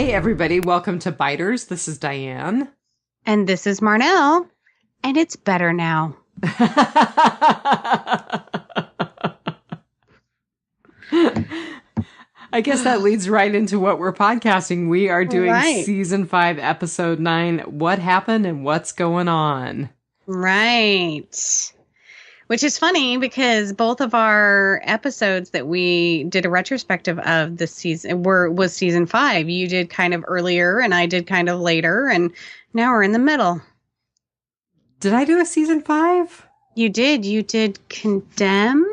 Hey, everybody. Welcome to Biters. This is Diane. And this is Marnell. And it's better now. I guess that leads right into what we're podcasting. We are doing Season 5, Episode 9, What Happened and What's Going On. Right. Which is funny because both of our episodes that we did a retrospective of this season was Season 5. You did kind of earlier and I did kind of later. And now we're in the middle. Did I do a Season 5? You did. You did Condemned?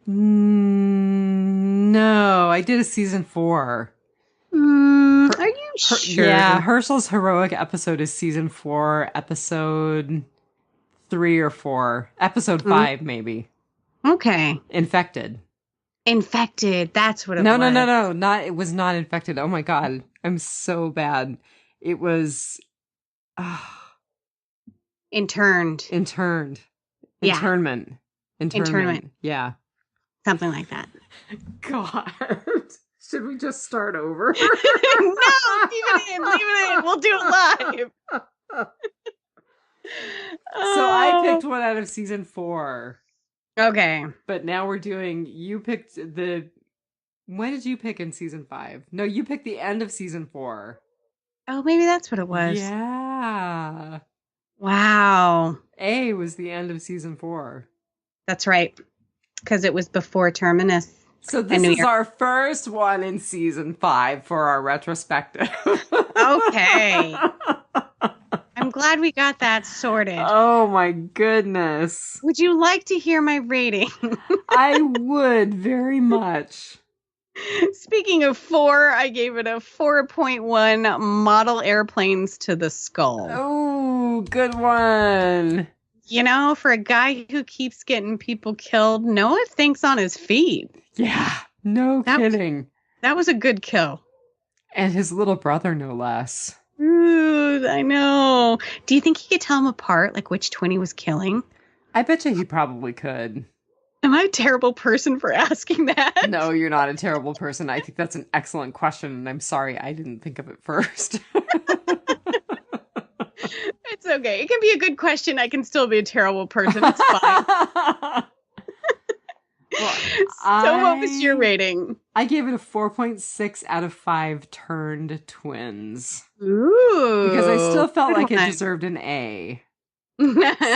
No, I did a Season 4. Are you sure? Yeah, Herschel's heroic episode is Season 4, Episode 3 or 4. Episode 5, maybe. Okay. Infected. That's what it was. No. It was not Infected. Oh my God. I'm so bad. It was... Interned. Yeah. Internment. Yeah. Something like that. God. Should we just start over? No, leave it in. We'll do it live. So I picked one out of Season 4. Okay. But now we're doing... You picked the... When did you pick in Season 5? No, you picked the end of Season 4. Oh, maybe that's what it was. Yeah. Wow. A was the end of Season 4. That's right. Because it was before Terminus. So this is our first one in Season 5 for our retrospective. Okay. I'm glad we got that sorted. Oh my goodness. Would you like to hear my rating? I would very much. Speaking of 4, I gave it a 4.1 model airplanes to the skull. Oh, good one. You know, for a guy who keeps getting people killed, Noah thinks on his feet. Yeah, no kidding. That was a good kill. And his little brother, no less. Ooh, I know. Do you think he could tell them apart, like which twin he was killing? I bet you he probably could. Am I a terrible person for asking that? No, you're not a terrible person. I think that's an excellent question, and I'm sorry I didn't think of it first. It's okay. It can be a good question. I can still be a terrible person. It's fine. What was your rating? I gave it a 4.6 out of 5 turned twins. Ooh. Because I still felt like it deserved an A.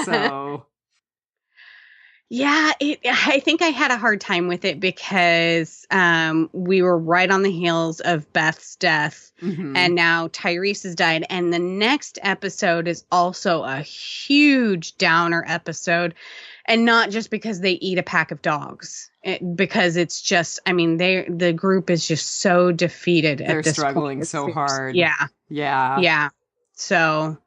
So... Yeah, I think I had a hard time with it because we were right on the heels of Beth's death, and now Tyrese has died. And the next episode is also a huge downer episode, and not just because they eat a pack of dogs, because it's just, I mean, the group is just so defeated. They're struggling so hard. Yeah. So...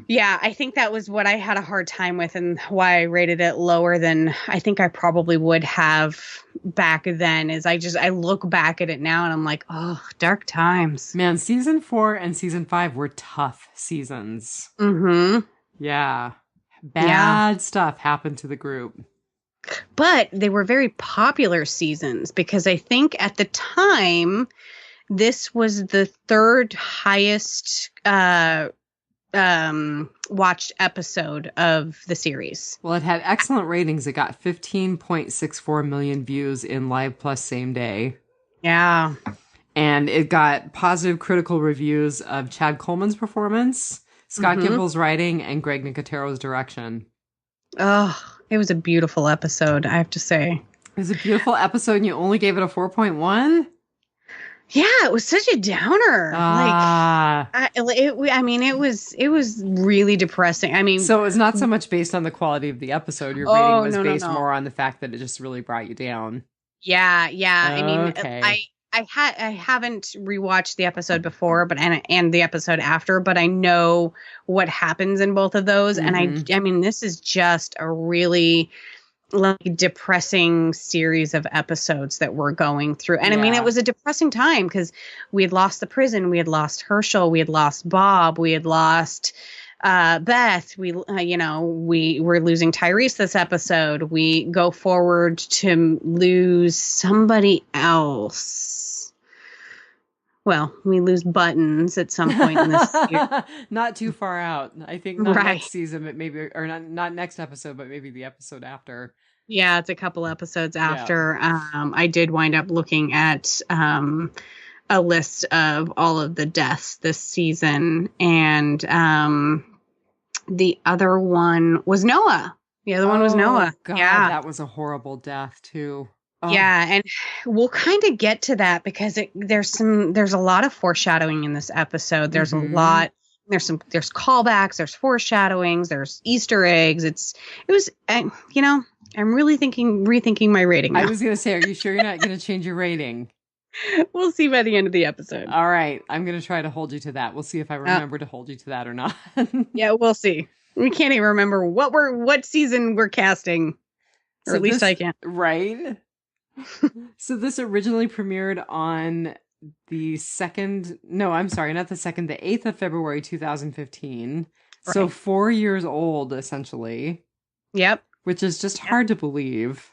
yeah, I think that was what I had a hard time with and why I rated it lower than I think I probably would have back then. Is I look back at it now and I'm like, oh, dark times. Man, Season 4 and Season 5 were tough seasons. Yeah. Bad stuff happened to the group. But they were very popular seasons because I think at the time, this was the third highest watched episode of the series. Well, it had excellent ratings. It got 15.64 million views in Live Plus same day. Yeah. And it got positive critical reviews of Chad Coleman's performance, Scott Gimbel's writing, and Greg Nicotero's direction. Oh, it was a beautiful episode, I have to say. It was a beautiful episode and you only gave it a 4.1? Yeah, it was such a downer. It was really depressing. I mean, so it's not so much based on the quality of the episode. Your rating was based more on the fact that it just really brought you down. Yeah. I mean, I haven't rewatched the episode before, but and the episode after, but I know what happens in both of those, and I mean, this is just a really like depressing series of episodes that we're going through. And I mean, it was a depressing time because we had lost the prison. We had lost Herschel. We had lost Bob. We had lost Beth. We were losing Tyrese this episode. We go forward to lose somebody else. Well, we lose Buttons at some point in this year. Not too far out. I think not next season, but maybe, or not next episode, but maybe the episode after. Yeah, it's a couple episodes after. Yeah. I did wind up looking at a list of all of the deaths this season, and the other one was Noah. The other one was Noah. God, yeah, that was a horrible death too. Oh. Yeah, and we'll kind of get to that because there's a lot of foreshadowing in this episode. There's a lot. There's callbacks. There's foreshadowings. There's Easter eggs. I'm really rethinking my rating now. I was gonna say, are you sure you're not gonna change your rating? We'll see by the end of the episode. All right, I'm gonna try to hold you to that. We'll see if I remember to hold you to that or not. Yeah, we'll see. We can't even remember what season we're casting, or at least I can't. Right. So this originally premiered on the 8th of February, 2015. Right. So 4 years old, essentially. Yep. Which is just hard to believe.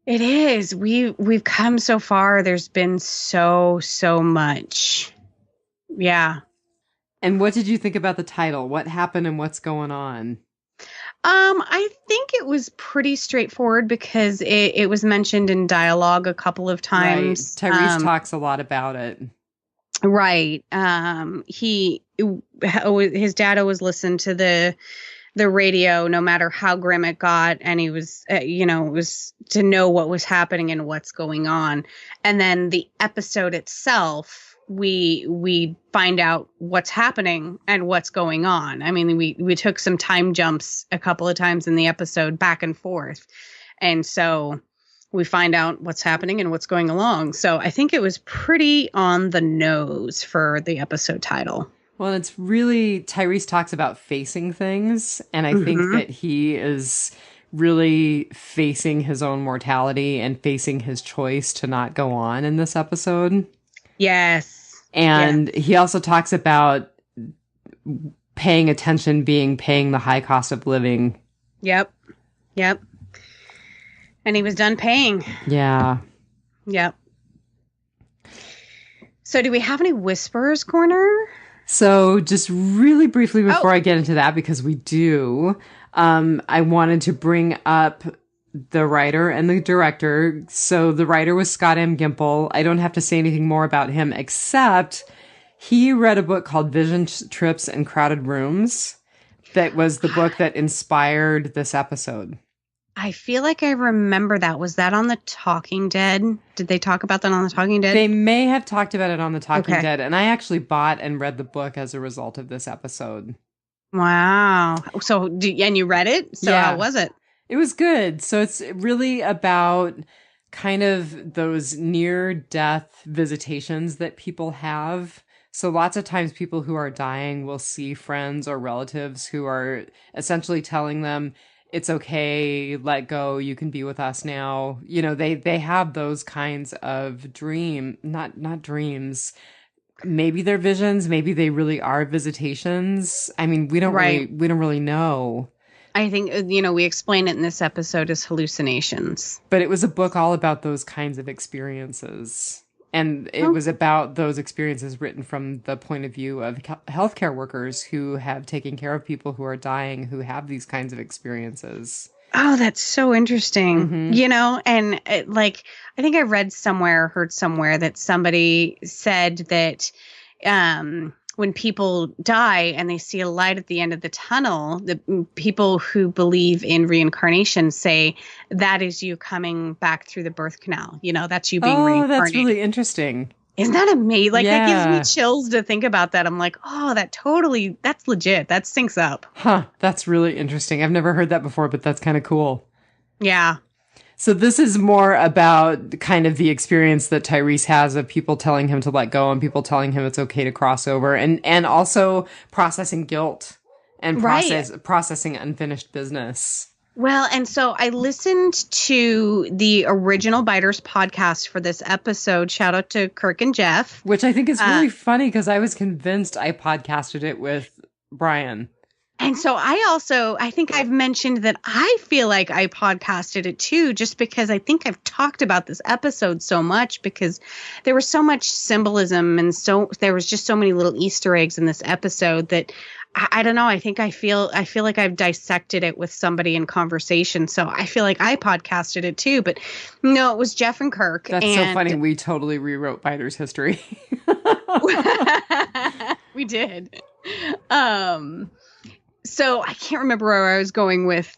It is. We've come so far. There's been so much. Yeah. And what did you think about the title? What happened and what's going on? I think it was pretty straightforward because it was mentioned in dialogue a couple of times. Right. Tyrese talks a lot about it. Right. His dad always listened to the radio, no matter how grim it got, and he was, it was to know what was happening and what's going on. And then the episode itself, we find out what's happening and what's going on. I mean, we took some time jumps a couple of times in the episode back and forth. And so we find out what's happening and what's going along. So I think it was pretty on the nose for the episode title. Well, it's really, Tyrese talks about facing things. And I think that he is really facing his own mortality and facing his choice to not go on in this episode. Yes. And he also talks about paying attention paying the high cost of living. Yep. And he was done paying. Yeah. Yep. So do we have any Whisperers Corner? So just really briefly before I get into that, because we do, I wanted to bring up the writer and the director. So the writer was Scott M. Gimple. I don't have to say anything more about him, except he read a book called Vision Trips and Crowded Rooms. That was the book that inspired this episode. I feel like I remember that. Was that on The Talking Dead? Did they talk about that on The Talking Dead? They may have talked about it on The Talking Dead. And I actually bought and read the book as a result of this episode. Wow. So, and you read it? So how was it? It was good. So it's really about kind of those near-death visitations that people have. So lots of times people who are dying will see friends or relatives who are essentially telling them, it's okay, let go, you can be with us now. They have those kinds of not dreams. Maybe they're visions, maybe they really are visitations. I mean, we don't really know. I think, we explain it in this episode as hallucinations. But it was a book all about those kinds of experiences. And it was about those experiences written from the point of view of healthcare workers who have taken care of people who are dying, who have these kinds of experiences. Oh, that's so interesting. And I think I heard somewhere that somebody said that when people die and they see a light at the end of the tunnel, the people who believe in reincarnation say that is you coming back through the birth canal. That's you being reincarnated. Oh, that's really interesting. Isn't that amazing? That gives me chills to think about that. I'm like, oh, that's legit. That syncs up. Huh. That's really interesting. I've never heard that before, but that's kind of cool. Yeah. So this is more about kind of the experience that Tyrese has of people telling him to let go and people telling him it's okay to cross over, and also processing guilt and processing unfinished business. Well, and so I listened to the original Biters podcast for this episode. Shout out to Kirk and Jeff. Which I think is really funny because I was convinced I podcasted it with Brian. And so I think I've mentioned that I feel like I podcasted it too, just because I think I've talked about this episode so much because there was so much symbolism and there was just so many little Easter eggs in this episode that I don't know. I think I feel like I've dissected it with somebody in conversation. So I feel like I podcasted it too, but no, it was Jeff and Kirk. That's so funny. We totally rewrote Biter's history. We did. So I can't remember where I was going with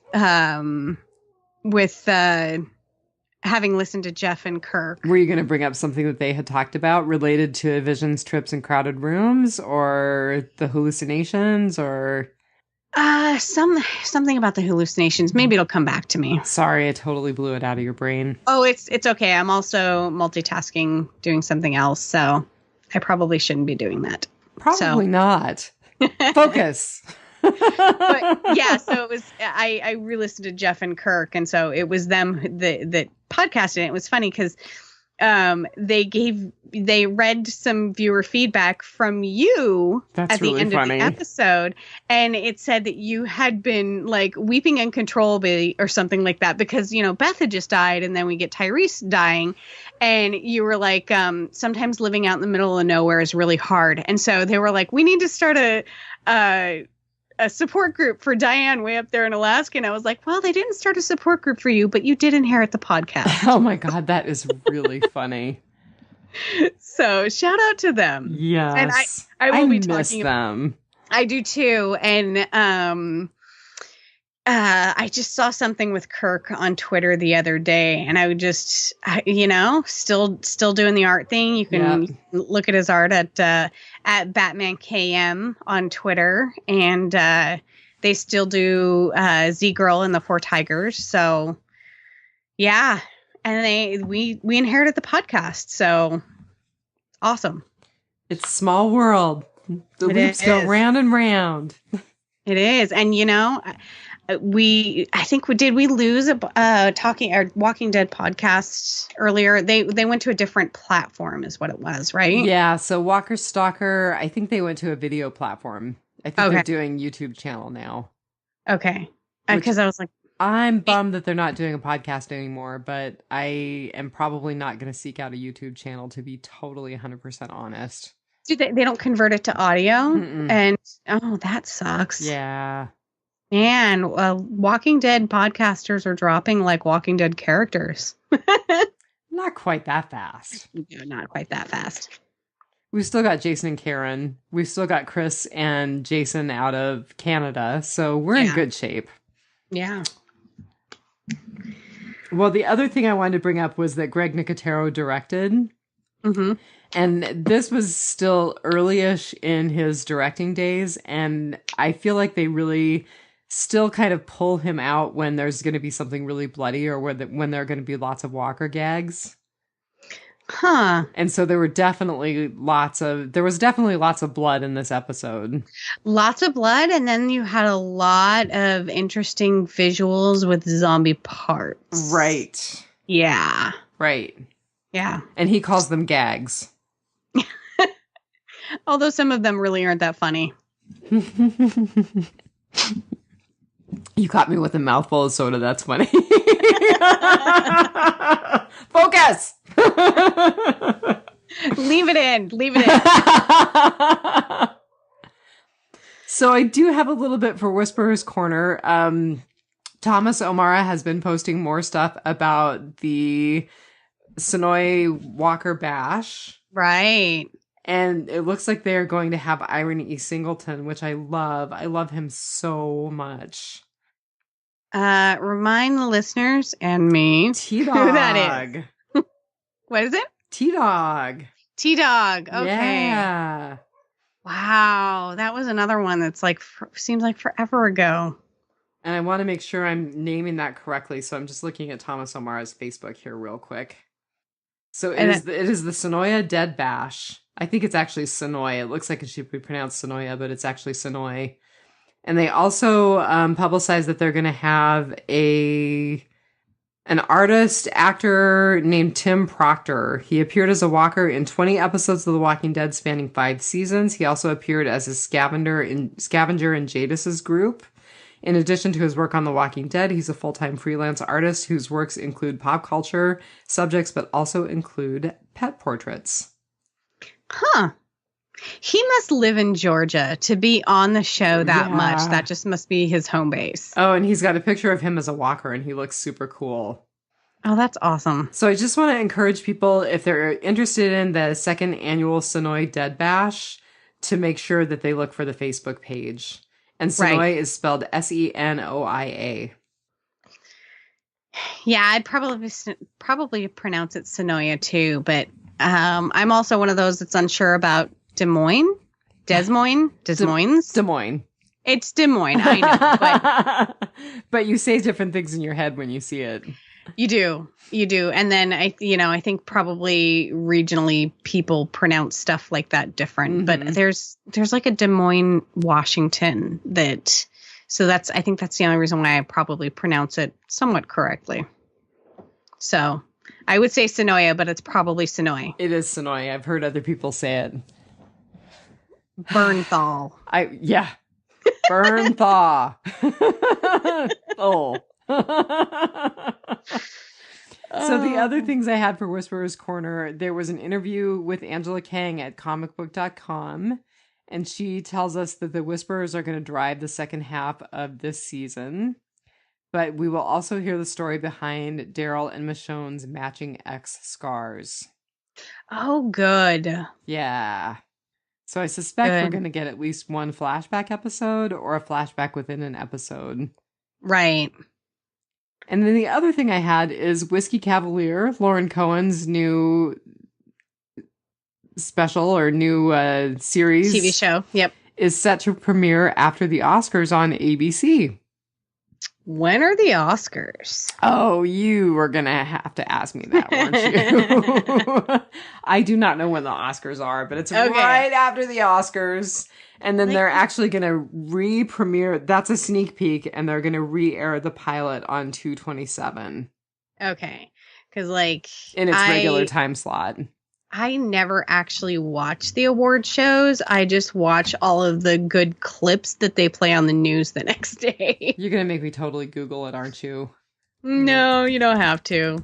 having listened to Jeff and Kirk. Were you going to bring up something that they had talked about related to visions, trips, and crowded rooms, or the hallucinations, or something about the hallucinations? Maybe it'll come back to me. Sorry, I totally blew it out of your brain. Oh, it's okay. I'm also multitasking, doing something else, so I probably shouldn't be doing that. Probably not. Focus. But yeah, so it was. I re-listened to Jeff and Kirk, and so it was them that podcasted it. It was funny because they read some viewer feedback from you at the end of the episode, and it said that you had been like weeping uncontrollably or something like that because Beth had just died, and then we get Tyrese dying, and you were like, sometimes living out in the middle of nowhere is really hard, and so they were like, we need to start a support group for Dianne way up there in Alaska. And I was like, well, they didn't start a support group for you, but you did inherit the podcast. Oh my God, that is really funny. So shout out to them. Yes. And I will be miss talking them. I do too. And I just saw something with Kirk on Twitter the other day, and I would just, still doing the art thing. You can look at his art at Batman KM on Twitter, and they still do Z Girl and the Four Tigers. So yeah, and we inherited the podcast. So awesome. It's a small world. The loops go round and round. It is, and we lose a Walking Dead podcast earlier. They went to a different platform is what it was, right? Yeah. So Walker Stalker, I think they went to a video platform. I think they're doing YouTube channel now. Okay. Because I was like, I'm bummed that they're not doing a podcast anymore, but I am probably not going to seek out a YouTube channel, to be totally 100% honest. They don't convert it to audio? Mm-mm. And that sucks. Yeah. Man, Walking Dead podcasters are dropping like Walking Dead characters. Not quite that fast. No, not quite that fast. We've still got Jason and Karen. We've still got Chris and Jason out of Canada. So we're in good shape. Yeah. Well, the other thing I wanted to bring up was that Greg Nicotero directed. Mm-hmm. And this was still early-ish in his directing days. And I feel like they really still kind of pull him out when there's going to be something really bloody or when there are going to be lots of Walker gags. Huh. And so there was definitely lots of blood in this episode. Lots of blood, and then you had a lot of interesting visuals with zombie parts. Right. Yeah. Right. Yeah. And he calls them gags. Although some of them really aren't that funny. You caught me with a mouthful of soda. That's funny. Focus. Leave it in. So I do have a little bit for Whisperer's Corner. Thomas O'Mara has been posting more stuff about the Sonoy Walker Bash. Right. And it looks like they're going to have Iron E. Singleton, which I love. I love him so much. Remind the listeners and me T-Dog. who that is. What is it? T-Dog. T-Dog. Okay. Yeah. Wow. That was another one that's like, seems like forever ago. And I want to make sure I'm naming that correctly. So I'm just looking at Thomas O'Mara's Facebook here real quick. So it is the Sonoya Dead Bash. I think it's actually Sonoy. It looks like it should be pronounced Sonoya, but it's actually Sonoy. And they also publicized that they're going to have a An artist, actor named Tim Proctor. He appeared as a walker in 20 episodes of The Walking Dead spanning 5 seasons. He also appeared as a scavenger in Jadis's group. In addition to his work on The Walking Dead, he's a full-time freelance artist whose works include pop culture subjects, but also include pet portraits. Huh. He must live in Georgia to be on the show that much. That just must be his home base. Oh, and he's got a picture of him as a walker, and he looks super cool. Oh, that's awesome. So I just want to encourage people, if they're interested in the second annual Sonoy Dead Bash, to make sure that they look for the Facebook page. And Sonoy is spelled Senoia. Yeah, I'd probably pronounce it Sonoya too, but I'm also one of those that's unsure about Des Moines. It's Des Moines, I know. But you say different things in your head when you see it. You do. And then I think probably regionally people pronounce stuff like that different. Mm-hmm. But there's like a Des Moines, Washington I think that's the only reason why I probably pronounce it somewhat correctly. So I would say Sonoya, but it's probably Sonoy. It is Sonoy. I've heard other people say it. Bernthal. Bernthal. Oh. So the other things I had for Whisperer's Corner, there was an interview with Angela Kang at comicbook.com, and she tells us that the Whisperers are going to drive the second half of this season, but we will also hear the story behind Daryl and Michonne's matching X scars. Oh, good. Yeah. So I suspect we're going to get at least one flashback episode or a flashback within an episode. Right. And then the other thing I had is Whiskey Cavalier, Lauren Cohen's new special or new series. TV show, yep. Is set to premiere after the Oscars on ABC. When are the Oscars? Oh, you were going to have to ask me that, weren't you? I do not know when the Oscars are, but it's right after the Oscars. And then they're actually going to re-premiere. That's a sneak peek. And they're going to re-air the pilot on 2/27. Okay. Because in its regular time slot. I never actually watch the award shows. I just watch all of the good clips that they play on the news the next day. You're going to make me totally Google it, aren't you? No, you don't have to.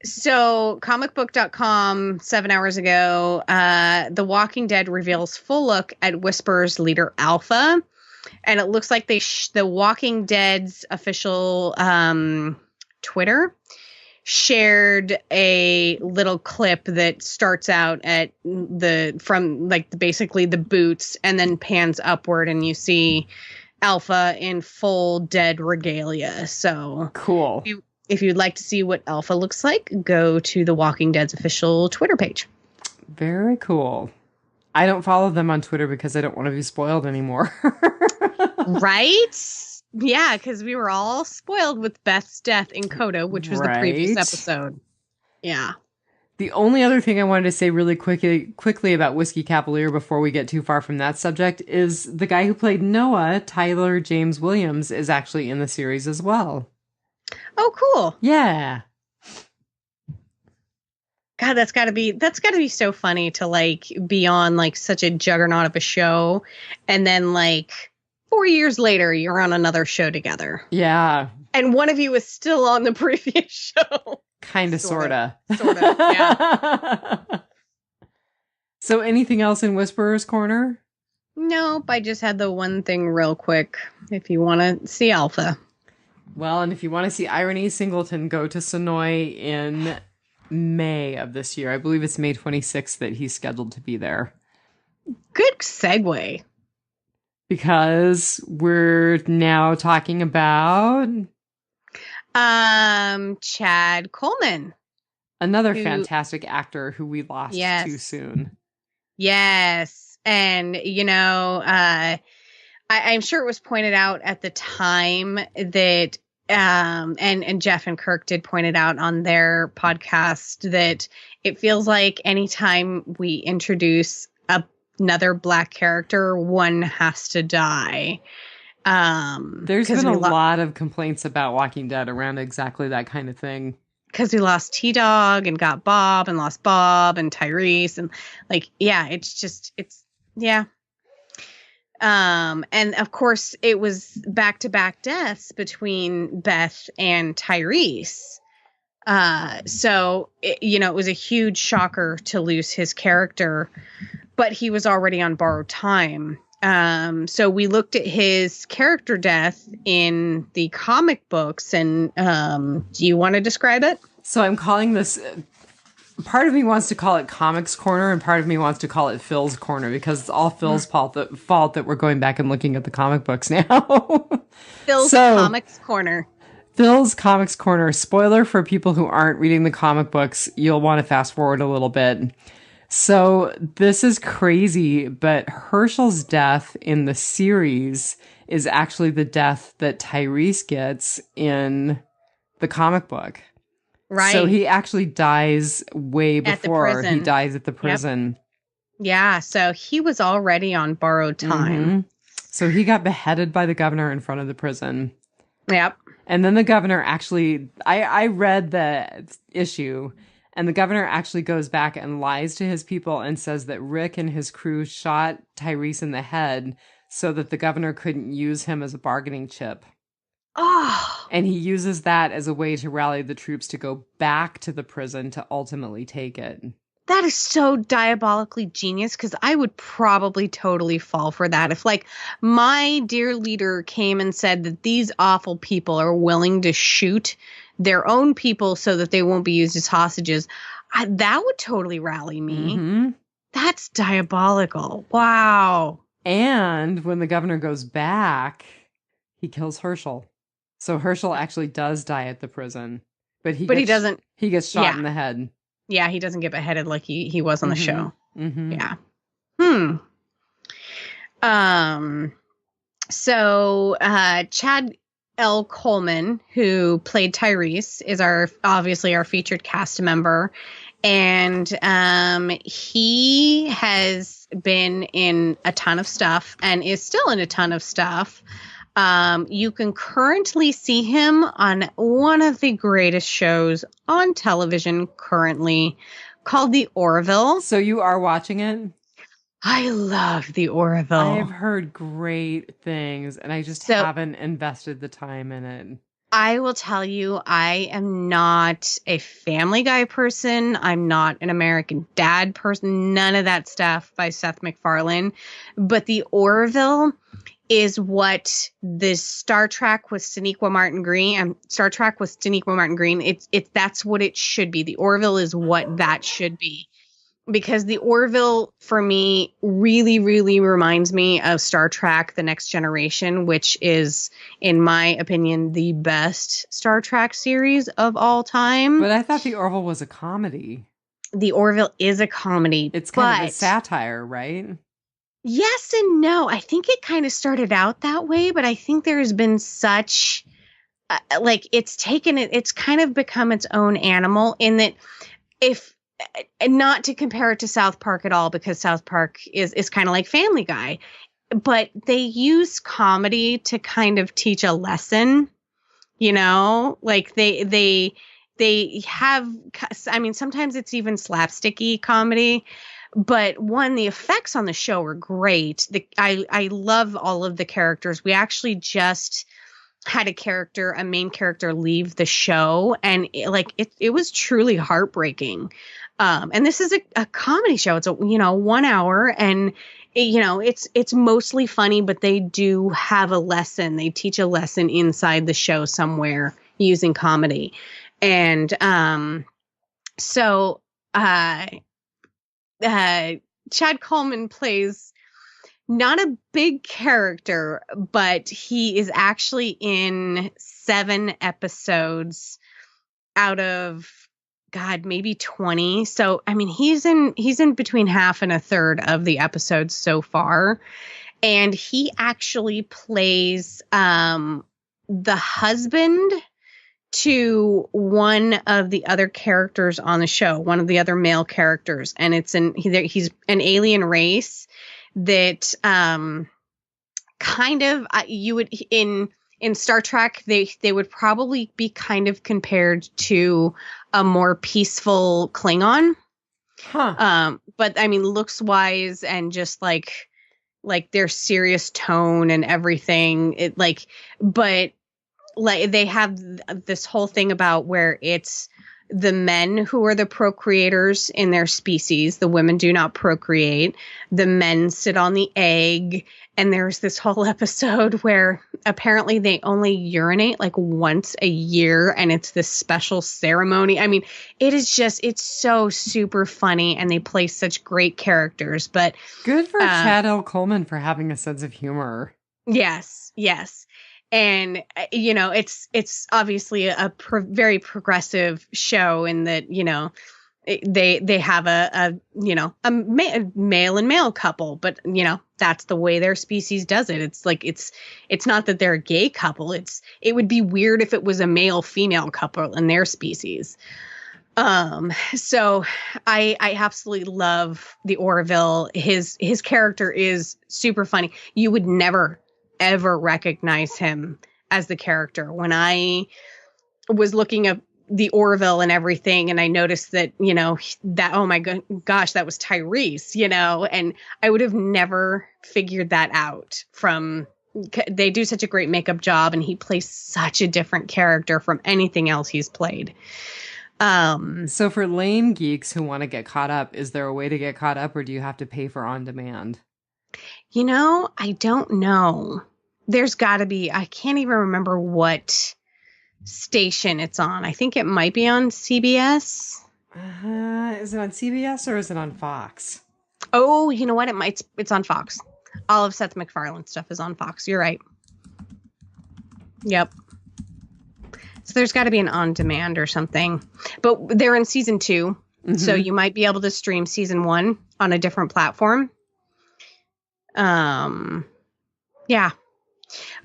So comicbook.com 7 hours ago, The Walking Dead reveals full look at Whisperer's leader Alpha. And it looks like The Walking Dead's official Twitter shared a little clip that starts out at basically the boots and then pans upward and you see Alpha in full dead regalia. So cool. If you'd like to see what Alpha looks like, go to The Walking Dead's official Twitter page. Very cool. I don't follow them on Twitter because I don't want to be spoiled anymore. Right? Yeah, because we were all spoiled with Beth's death in Coda, which was the previous episode. Yeah. The only other thing I wanted to say really quickly about Whiskey Cavalier before we get too far from that subject is the guy who played Noah, Tyler James Williams, is actually in the series as well. Oh, cool. Yeah. God, that's gotta be so funny to be on such a juggernaut of a show, and then 4 years later you're on another show together. Yeah. And one of you is still on the previous show. Kinda, sorta. Sorta, yeah. So anything else in Whisperer's Corner? Nope, I just had the one thing real quick. If you want to see Alpha. Well, and if you want to see Irony Singleton, go to Sonoy in May of this year. I believe it's May 26th that he's scheduled to be there. Good segue. Because we're now talking about Chad Coleman. Another fantastic actor who we lost too soon. Yes. And, I'm sure it was pointed out at the time that and Jeff and Kirk did point it out on their podcast that it feels like anytime we introduce another Black character, one has to die. There's been a lot of complaints about Walking Dead around exactly that kind of thing. Because we lost T-Dog and got Bob and lost Bob and Tyrese and yeah. And of course it was back-to-back deaths between Beth and Tyrese. So it was a huge shocker to lose his character, but he was already on borrowed time. So we looked at his character death in the comic books, and do you want to describe it? So I'm calling this, part of me wants to call it Comics Corner, and part of me wants to call it Phil's Corner, because it's all Phil's fault that we're going back and looking at the comic books now. Phil's Comics Corner. Phil's Comics Corner. Spoiler for people who aren't reading the comic books, you'll want to fast forward a little bit. So this is crazy, but Herschel's death in the series is actually the death that Tyrese gets in the comic book. Right. So he actually dies way before he dies at the prison. Yep. Yeah, so he was already on borrowed time. Mm-hmm. So he got beheaded by the governor in front of the prison. Yep. And then the governor actually, I read the issue, and the governor actually goes back and lies to his people and says that Rick and his crew shot Tyrese in the head so that the governor couldn't use him as a bargaining chip. Oh. And he uses that as a way to rally the troops to go back to the prison to ultimately take it. That is so diabolically genius, because I would probably totally fall for that. If my dear leader came and said that these awful people are willing to shoot their own people so that they won't be used as hostages, that would totally rally me. Mm-hmm. That's diabolical. Wow. And when the governor goes back, he kills Herschel. So Herschel actually does die at the prison, but he doesn't. He gets shot in the head. Yeah, he doesn't get beheaded like he was on the show. Mm-hmm. Yeah. So Chad L. Coleman, who played Tyrese, is obviously our featured cast member, and he has been in a ton of stuff and is still in a ton of stuff. You can currently see him on one of the greatest shows on television currently, called The Orville. So you are watching it? I love The Orville. I've heard great things, and I just haven't invested the time in it. I will tell you, I am not a Family Guy person. I'm not an American Dad person. None of that stuff by Seth MacFarlane. But The Orville is what this Star Trek with Sonequa Martin Green. That's what it should be. The Orville is what that should be. Because the Orville, for me, really, really reminds me of Star Trek: The Next Generation, which is, in my opinion, the best Star Trek series of all time. But I thought the Orville was a comedy. The Orville is a comedy. It's kind of a satire, right? Yes and no. I think it kind of started out that way, but I think there has been such, it's kind of become its own animal in that not to compare it to South Park at all, because South Park is kind of like Family Guy, but they use comedy to kind of teach a lesson, like they have, I mean, sometimes it's even slapsticky comedy, but the effects on the show are great. I love all of the characters. We actually just had a main character leave the show, and it was truly heartbreaking. And this is a comedy show. It's 1 hour, and it's mostly funny, but they do have a lesson. They teach a lesson inside the show somewhere using comedy. And so Chad Coleman plays not a big character, but he is actually in 7 episodes out of, God, maybe 20. So, I mean, he's in between half and a third of the episodes so far. And he actually plays the husband to one of the other characters on the show, one of the other male characters. And he's an alien race that kind of you would in Star Trek they would probably be kind of compared to a more peaceful Klingon. But I mean, looks wise and just like their serious tone and everything, but they have this whole thing about where it's the men who are the procreators in their species. The women do not procreate. The men sit on the egg. And there's this whole episode where apparently they only urinate like once a year, and it's this special ceremony. I mean, it's so super funny, and they play such great characters. But good for Chad L. Coleman for having a sense of humor. Yes. And, it's obviously a very progressive show in that, they have a male and male couple, but, that's the way their species does it. It's like, it's not that they're a gay couple. It would be weird if it was a male female couple in their species. So I absolutely love the Orville. His character is super funny. You would never ever recognize him as the character. When I was looking up the Orville and everything, and I noticed that, that, oh my gosh, that was Tyrese, and I would have never figured that out they do such a great makeup job, and he plays such a different character from anything else he's played. So for lame geeks who want to get caught up, is there a way to get caught up, or do you have to pay for on demand? I don't know. There's got to be. I can't even remember what station it's on. I think it might be on CBS. Is it on CBS or is it on Fox? Oh, you know what? It's on Fox. All of Seth MacFarlane stuff is on Fox. You're right. Yep. So there's got to be an on demand or something. But they're in season 2. Mm-hmm. So you might be able to stream season 1 on a different platform. Yeah.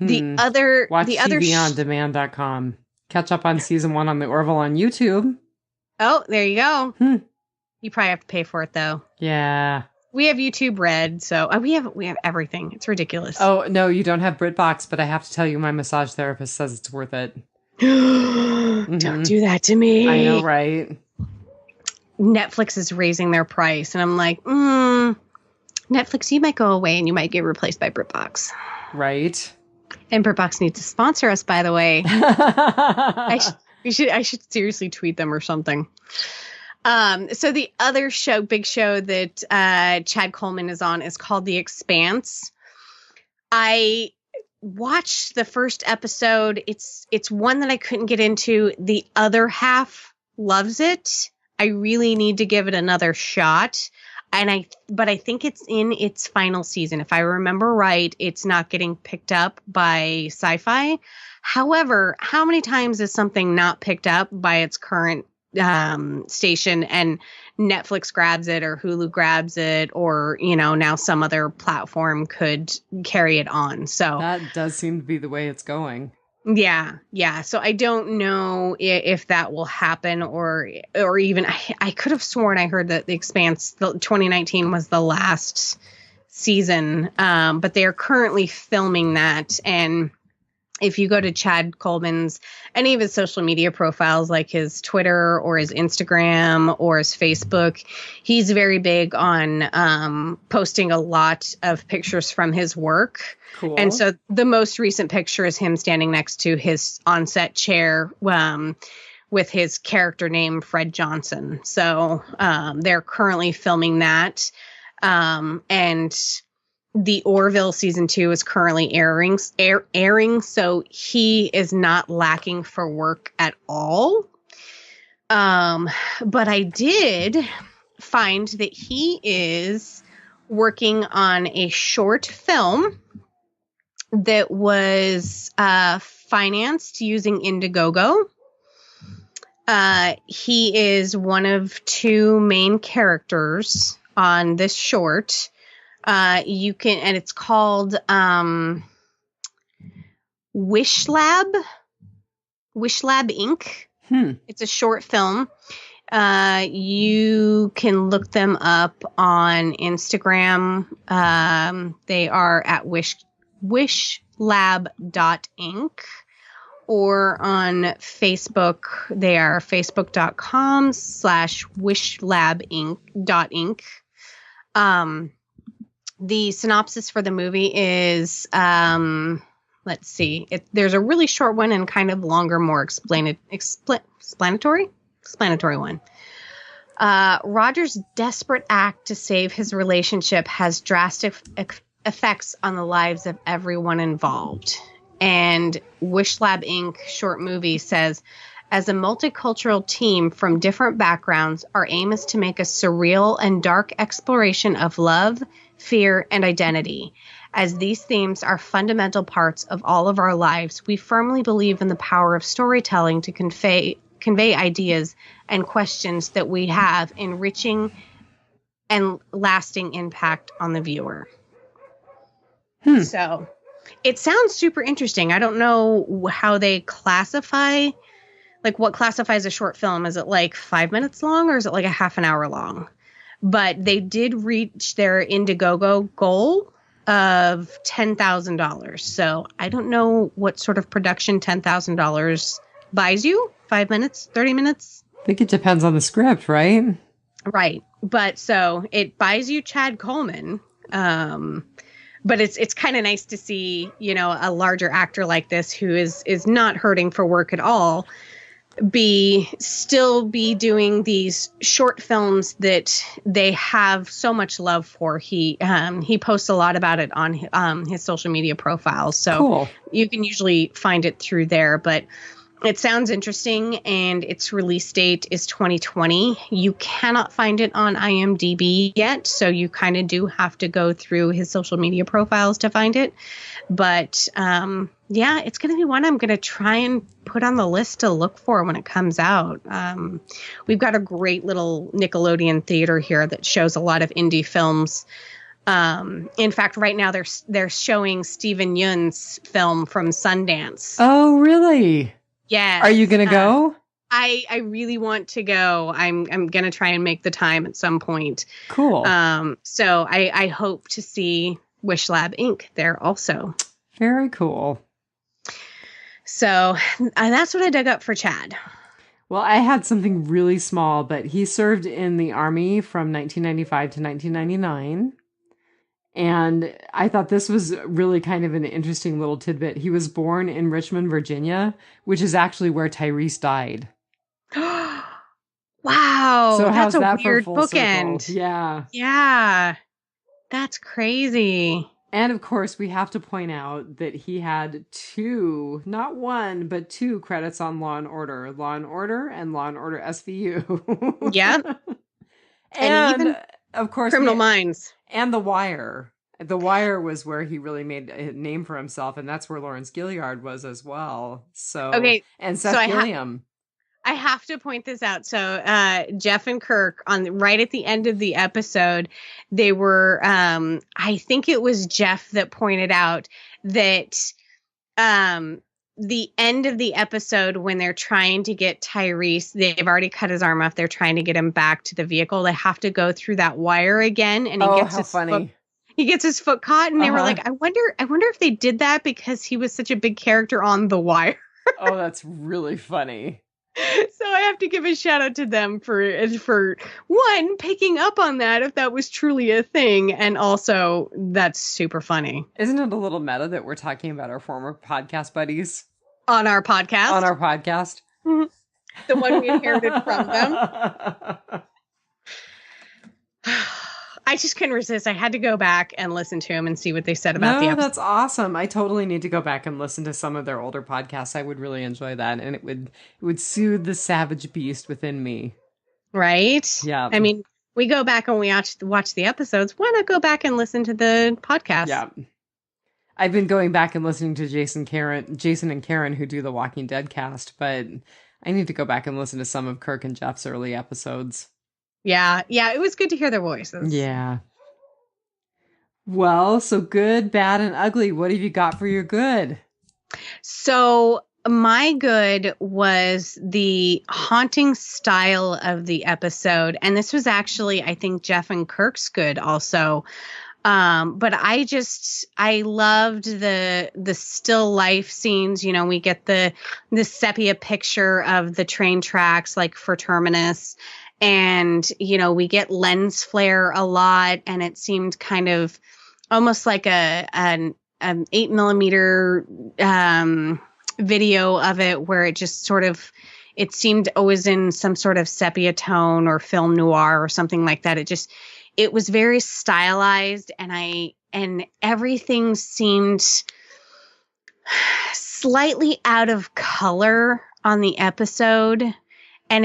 Watch TVOnDemand.com. Catch up on season 1 on the Orville on YouTube. Oh, there you go. You probably have to pay for it though. Yeah. We have YouTube Red, so we have everything. It's ridiculous. Oh, no, you don't have BritBox, but I have to tell you, my massage therapist says it's worth it. Don't do that to me. I know, right? Netflix is raising their price, and I'm like, Netflix, you might go away and you might get replaced by BritBox. Right. And BritBox needs to sponsor us, by the way. I should seriously tweet them or something. So the other big show that Chad Coleman is on is called The Expanse. I watched the first episode. It's one that I couldn't get into. The other half loves it. I really need to give it another shot. But I think it's in its final season. If I remember right, it's not getting picked up by Sci-Fi. However, how many times is something not picked up by its current station and Netflix grabs it or Hulu grabs it, or, now some other platform could carry it on. So that does seem to be the way it's going. Yeah. So I don't know if that will happen or even I could have sworn I heard that The Expanse 2019 was the last season. But they are currently filming that. And if you go to Chad Coleman's, any of his social media profiles, like his Twitter or his Instagram or his Facebook, he's very big on posting a lot of pictures from his work. Cool. And so the most recent picture is him standing next to his on-set chair with his character name, Fred Johnson. So they're currently filming that. And the Orville season 2 is currently airing. So he is not lacking for work at all. But I did find that he is working on a short film that was financed using Indiegogo. He is one of 2 main characters on this short. And it's called Wish Lab Inc. It's a short film. You can look them up on Instagram. They are at wishlab.inc. Or on Facebook, they are facebook.com/wishlabinc.inc. The synopsis for the movie is, let's see, there's a really short one and kind of longer, more explanatory one. Roger's desperate act to save his relationship has drastic effects on the lives of everyone involved. And Wishlab Inc. short movie says, as a multicultural team from different backgrounds, our aim is to make a surreal and dark exploration of love, fear, and identity. As these themes are fundamental parts of all of our lives, we firmly believe in the power of storytelling to convey ideas and questions that we have enriching and lasting impact on the viewer. So it sounds super interesting. I don't know how they classify, like what classifies a short film. Is it like 5 minutes long or is it like a half an hour long? But they did reach their Indiegogo goal of $10,000. So I don't know what sort of production $10,000 buys you. 5 minutes, 30 minutes? I think it depends on the script, right? Right. But so it buys you Chad Coleman. But it's kind of nice to see, you know, a larger actor like this who is not hurting for work at all, still be doing these short films that they have so much love for. He posts a lot about it on his social media profiles, so cool. You can usually find it through there. But it sounds interesting, and its release date is 2020. You cannot find it on IMDb yet, so you kind of do have to go through his social media profiles to find it. But yeah, it's going to be one I'm going to try and put on the list to look for when it comes out. We've got a great little Nickelodeon theater here that shows a lot of indie films. In fact, right now they're showing Steven Yeun's film from Sundance. Oh, really? Yeah. Are you going to go? I really want to go. I'm going to try and make the time at some point. Cool. So I hope to see Wishlab Inc. there also. Very cool. So that's what I dug up for Chad. Well, I had something really small, but he served in the Army from 1995 to 1999. And I thought this was really kind of an interesting little tidbit. He was born in Richmond, Virginia, which is actually where Tyrese died. Wow. So that's a that weird for full bookend. Circle? Yeah. Yeah. That's crazy. And of course, we have to point out that he had two, not one, but two credits on Law and Order and Law and Order SVU. Yeah. and even of course, Criminal Minds. And The Wire. The Wire was where he really made a name for himself, and that's where Lawrence Gilliard was as well. So okay, and Seth Gilliam. I have to point this out. So Jeff and Kirk, right at the end of the episode, they were I think it was Jeff that pointed out that the end of the episode, when they're trying to get Tyrese, they've already cut his arm off. They're trying to get him back to the vehicle. They have to go through that wire again, and he gets his foot. He gets his foot caught, and they were like, I wonder if they did that because he was such a big character on The Wire. Oh, that's really funny. So I have to give a shout out to them for one, picking up on that, if that was truly a thing, and also that's super funny. Isn't it a little meta that we're talking about our former podcast buddies? On our podcast? On our podcast. The one we inherited from them. I just couldn't resist. I had to go back and listen to them and see what they said about the episode. That's awesome. I totally need to go back and listen to some of their older podcasts. I would really enjoy that, and it would soothe the savage beast within me. Right? Yeah. I mean, we go back and we watch the episodes. Why not go back and listen to the podcast? Yeah. I've been going back and listening to Jason and Karen, who do the Walking Dead cast, but I need to go back and listen to some of Kirk and Jeff's early episodes. Yeah, it was good to hear their voices. Yeah. Well, so good, bad, and ugly. What have you got for your good? So my good was the haunting style of the episode. And this was actually, I think, Jeff and Kirk's good also. But I loved the still life scenes. You know, we get the sepia picture of the train tracks, like for Terminus. And, you know, we get lens flare a lot, and it seemed kind of almost like an 8mm video of it, where it just sort of, it seemed always in some sort of sepia tone or film noir or something like that. It was very stylized, and everything seemed slightly out of color on the episode. And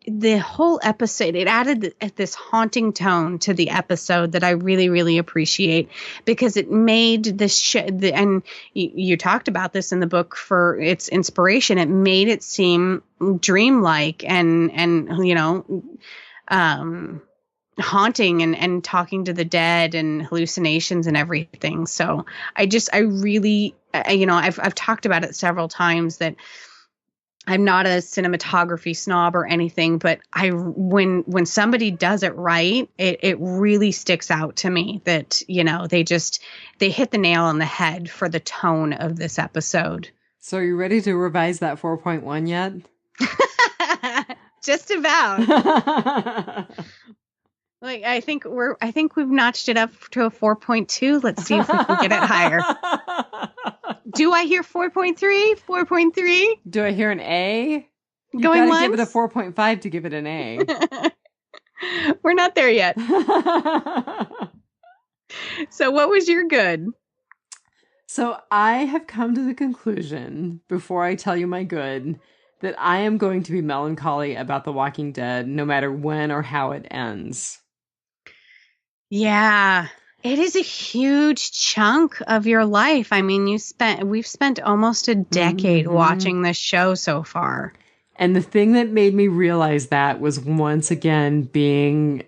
the whole episode, it added this haunting tone to the episode that I really, really appreciate, because it made this show, and you talked about this in the book for its inspiration. It made it seem dreamlike and you know, haunting and talking to the dead and hallucinations and everything. So I really, you know, I've talked about it several times that I'm not a cinematography snob or anything, but when somebody does it right, it really sticks out to me that, you know, they hit the nail on the head for the tone of this episode. So are you ready to revise that 4.1 yet? Just about. Like, I think we've notched it up to a 4.2. Let's see if we can get it higher. Do I hear 4.3? 4.3? Do I hear an A? You Going gotta once? give it a 4.5 to give it an A. We're not there yet. So what was your good? So I have come to the conclusion, before I tell you my good, that I am going to be melancholy about The Walking Dead, no matter when or how it ends. Yeah, it is a huge chunk of your life. I mean, we've spent almost a decade watching this show so far. And the thing that made me realize that was once again being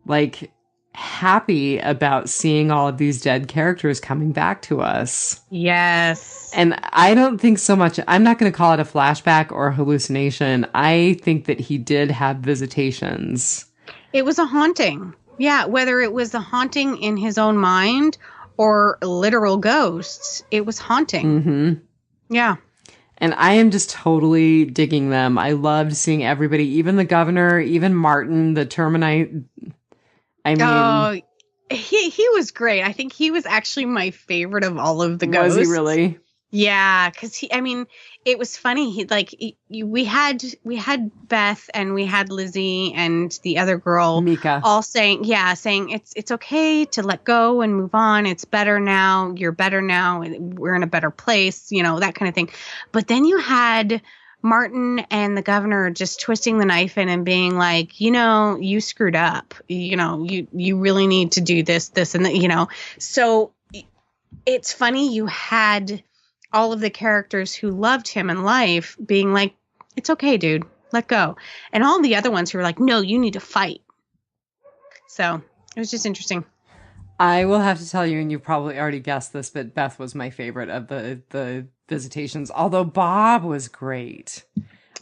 like happy about seeing all of these dead characters coming back to us. Yes. And I don't think so much, I'm not going to call it a flashback or a hallucination. I think that he did have visitations. It was a haunting. Yeah, whether it was a haunting in his own mind or literal ghosts, it was haunting. Mm-hmm. Yeah. And I am just totally digging them. I loved seeing everybody, even the governor, even Martin, the Terminite. I mean, he was great. I think he was actually my favorite of all of the ghosts. Was he really? Yeah, because it was funny. We had Beth and we had Lizzie and the other girl, Mika, all saying it's okay to let go and move on. It's better now. You're better now. We're in a better place. You know, that kind of thing. But then you had Martin and the governor just twisting the knife in and being like, you know, you screwed up. You know, you really need to do this, and that. You know, so it's funny. You had all of the characters who loved him in life being like, it's okay, dude, let go. And all the other ones who were like, no, you need to fight. So it was just interesting. I will have to tell you, and you probably already guessed this, but Beth was my favorite of the visitations, although Bob was great.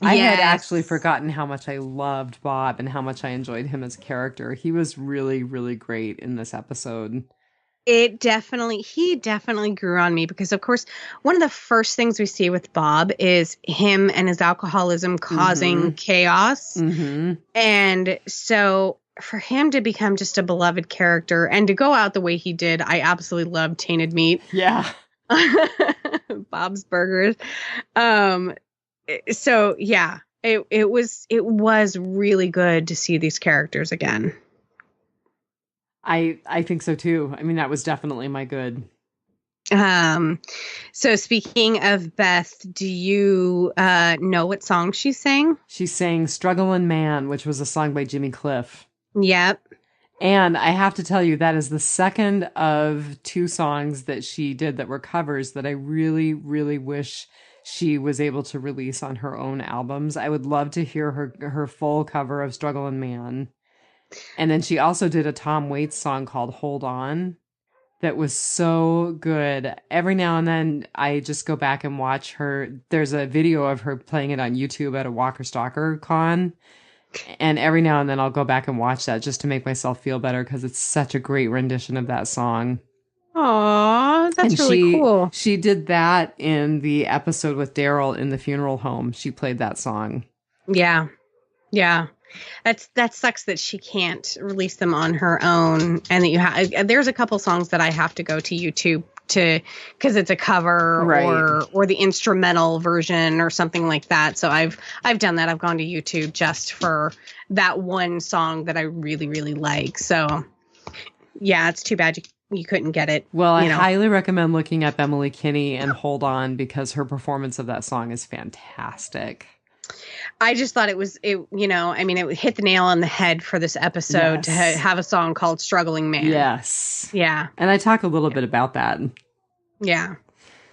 I had actually forgotten how much I loved Bob and how much I enjoyed him as a character. He was really, really great in this episode. He definitely grew on me because, of course, one of the first things we see with Bob is him and his alcoholism causing chaos. Mm-hmm. And so for him to become just a beloved character and to go out the way he did, I absolutely loved Tainted Meat. Yeah. Bob's Burgers. So yeah, it was really good to see these characters again. I think so too. I mean, that was definitely my good. So speaking of Beth, do you know what song she sang? She sang Struggling Man, which was a song by Jimmy Cliff. Yep. And I have to tell you, that is the second of two songs that she did that were covers that I really, really wish she was able to release on her own albums. I would love to hear her full cover of Struggling Man. And then she also did a Tom Waits song called Hold On that was so good. Every now and then I just go back and watch her. There's a video of her playing it on YouTube at a Walker Stalker con. And every now and then I'll go back and watch that just to make myself feel better because it's such a great rendition of that song. Aw, that's And really cool. she did that in the episode with Daryl in the funeral home. She played that song. Yeah. Yeah. That sucks that she can't release them on her own, and that you have. There's a couple songs that I have to go to YouTube because it's a cover, right, or the instrumental version or something like that. So I've done that. I've gone to YouTube just for that one song that I really, really like. So yeah, it's too bad you couldn't get it. Well, I highly recommend looking up Emily Kinney and Hold On, because her performance of that song is fantastic. I just thought it hit the nail on the head for this episode to have a song called Struggling Man. Yes. Yeah. And I talk a little bit about that. Yeah.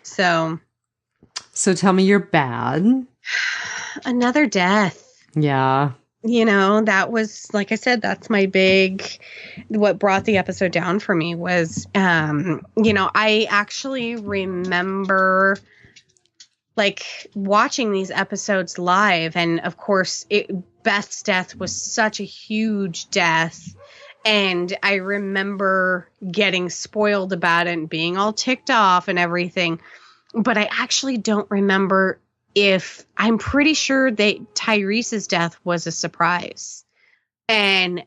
So tell me your bad. Another death. Yeah. That was, like I said, that's my what brought the episode down for me was, I actually remember watching these episodes live. And of course, Beth's death was such a huge death. And I remember getting spoiled about it and being all ticked off and everything. But I actually don't remember I'm pretty sure that Tyrese's death was a surprise. And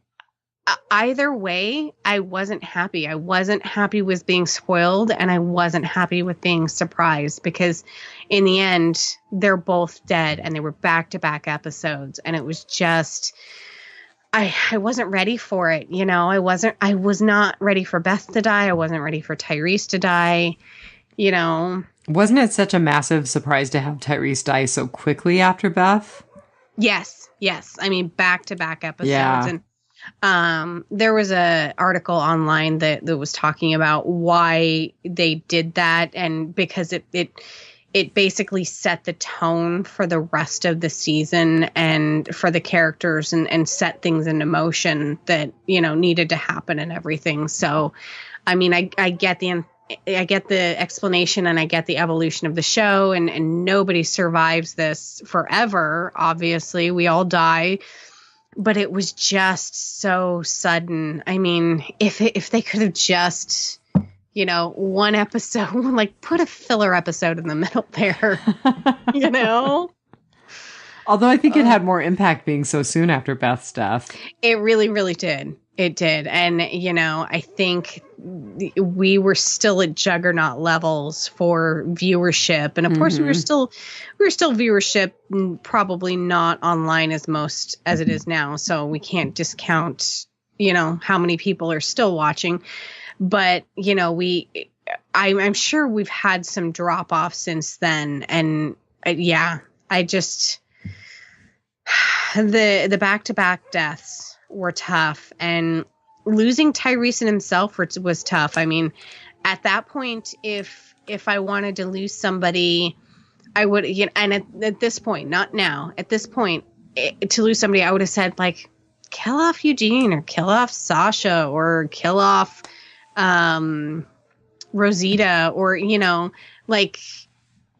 either way, I wasn't happy. I wasn't happy with being spoiled, and I wasn't happy with being surprised, because in the end, they're both dead, and they were back-to-back episodes. And it was just, I wasn't ready for it. I was not ready for Beth to die. I wasn't ready for Tyrese to die. Wasn't it such a massive surprise to have Tyrese die so quickly after Beth? Yes. I mean, back-to-back episodes. Yeah. And there was a article online that was talking about why they did that, and because it basically set the tone for the rest of the season and for the characters, and set things into motion that needed to happen and everything. So, I mean, I get the explanation, and I get the evolution of the show, and nobody survives this forever. Obviously, we all die. But it was just so sudden. I mean, if they could have just, one episode, put a filler episode in the middle there, Although I think it had more impact being so soon after Beth's death. It really, really did. It did. And, I think we were still at juggernaut levels for viewership. And of course, we were still viewership, probably not online as it is now. So we can't discount, how many people are still watching. But, I'm sure we've had some drop off since then. And I just, the back-to-back deaths were tough, and losing Tyrese and himself was tough. I mean, at that point, if I wanted to lose somebody, I would, and at this point, not now, at this point, to lose somebody, I would have said, kill off Eugene, or kill off Sasha, or kill off Rosita, or,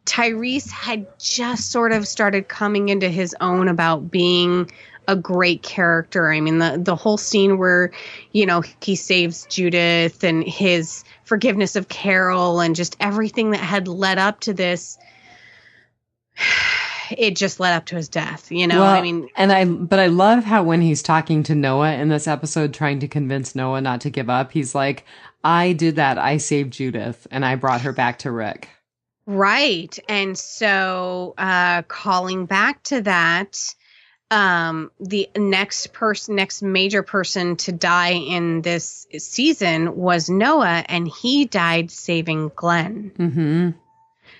Tyrese had just sort of started coming into his own about being a great character. I mean, the whole scene where, he saves Judith, and his forgiveness of Carol, and just everything that had led up to this, it just led up to his death, Well, I mean, but I love how when he's talking to Noah in this episode, trying to convince Noah not to give up, he's like, I did that. I saved Judith, and I brought her back to Rick. Right. And so, calling back to that, the next major person to die in this season was Noah, and he died saving Glenn. Mm-hmm.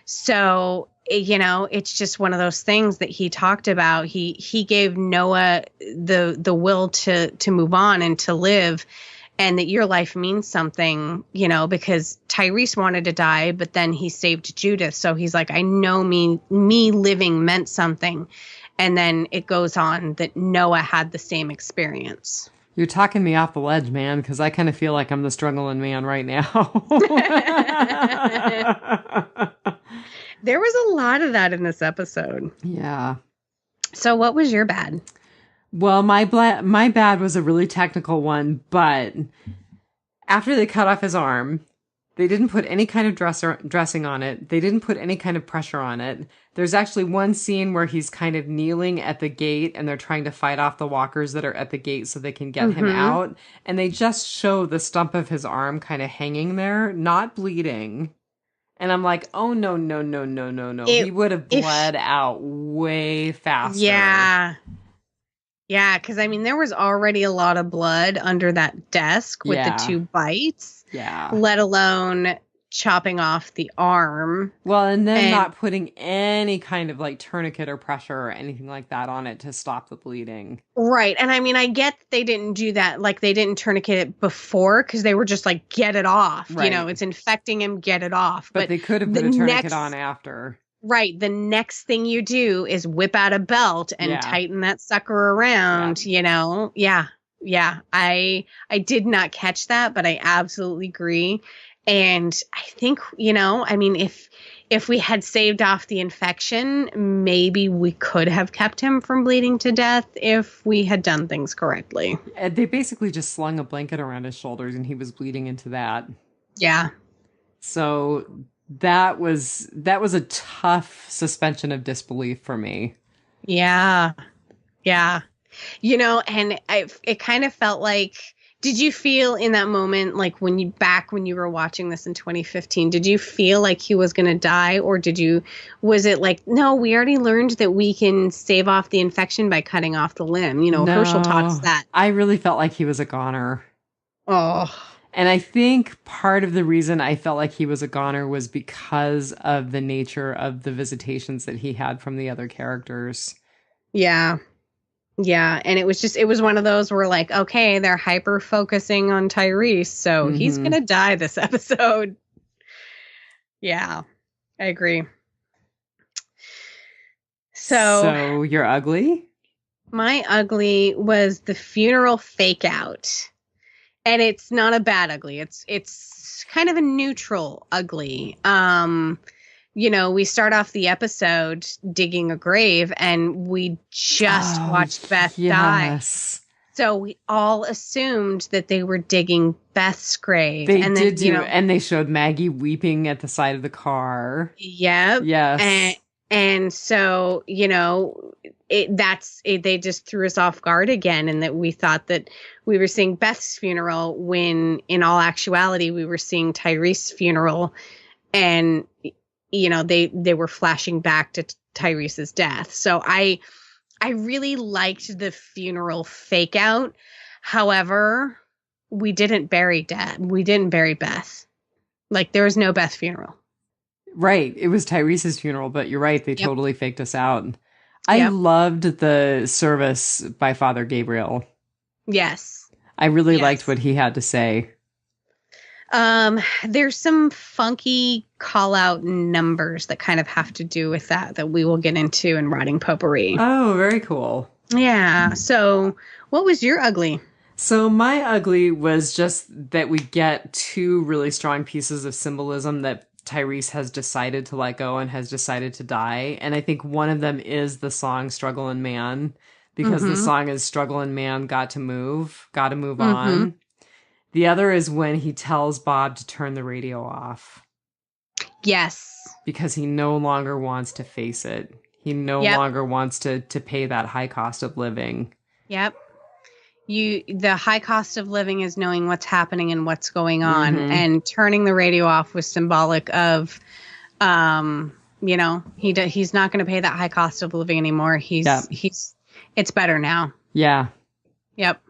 So, it's just one of those things that he talked about. He gave Noah the will to move on and to live, and that your life means something, because Tyrese wanted to die, but then he saved Judith. So he's like, I know me living meant something. And then it goes on that Noah had the same experience. You're talking me off the ledge, man, because I kind of feel like I'm the struggling man right now. There was a lot of that in this episode. Yeah. So what was your bad? Well, my bad was a really technical one, but after they cut off his arm, they didn't put any kind of dressing on it. They didn't put any kind of pressure on it. There's actually one scene where he's kind of kneeling at the gate and they're trying to fight off the walkers that are at the gate so they can get him out. And they just show the stump of his arm kind of hanging there, not bleeding. And I'm like, oh, no, no, no, no, no, no. He would have bled out way faster. Yeah. Yeah, because I mean, there was already a lot of blood under that desk with the 2 bites. Yeah. Let alone chopping off the arm. Well, and then not putting any kind of like tourniquet or pressure or anything like that on it to stop the bleeding. Right. And I mean, I get they didn't do that. Like they didn't tourniquet it before because they were just like, get it off. Right. You know, it's infecting him, get it off. But they could have put a tourniquet on after. Right. The next thing you do is whip out a belt and tighten that sucker around, you know? Yeah. Yeah. I did not catch that, but I absolutely agree. And I think, you know, I mean, if we had saved off the infection, maybe we could have kept him from bleeding to death if we had done things correctly. They basically just slung a blanket around his shoulders and he was bleeding into that. Yeah. So that was a tough suspension of disbelief for me. Yeah. Yeah. You know, and it kind of felt like, did you feel in that moment, like when you were watching this in 2015, did you feel like he was going to die, or was it like, no, we already learned that we can stave off the infection by cutting off the limb? You know, no, Herschel taught us that. I really felt like he was a goner. Oh. And I think part of the reason I felt like he was a goner was because of the nature of the visitations that he had from the other characters. Yeah. Yeah. And it was one of those where like, okay, they're hyper focusing on Tyrese, so he's going to die this episode. Yeah, I agree. So you're ugly? My ugly was the funeral fake out. And it's not a bad ugly. It's kind of a neutral ugly. You know, we start off the episode digging a grave and we just watched Beth die. So we all assumed that they were digging Beth's grave. They did, and they showed Maggie weeping at the side of the car. Yep. Yes. And so, you know, they just threw us off guard again, and that we thought that we were seeing Beth's funeral when in all actuality we were seeing Tyrese's funeral, and you know, they were flashing back to Tyrese's death. So I really liked the funeral fake out. However, we didn't bury Beth. Like, there was no Beth funeral. Right. It was Tyrese's funeral, but you're right. They totally faked us out. I loved the service by Father Gabriel. Yes. I really liked what he had to say. There's some funky call out numbers that kind of have to do with that we will get into in Rotting Potpourri. Oh, very cool. Yeah. So what was your ugly? So my ugly was just that we get 2 really strong pieces of symbolism that Tyrese has decided to let go and has decided to die. And I think one of them is the song Struggle and Man, because the song is Struggle and Man, got to move on. The other is when he tells Bob to turn the radio off. Yes. Because he no longer wants to face it. He no longer wants to pay that high cost of living. Yep. The high cost of living is knowing what's happening and what's going on, and turning the radio off was symbolic of, you know, he's not going to pay that high cost of living anymore. It's better now. Yeah. Yep.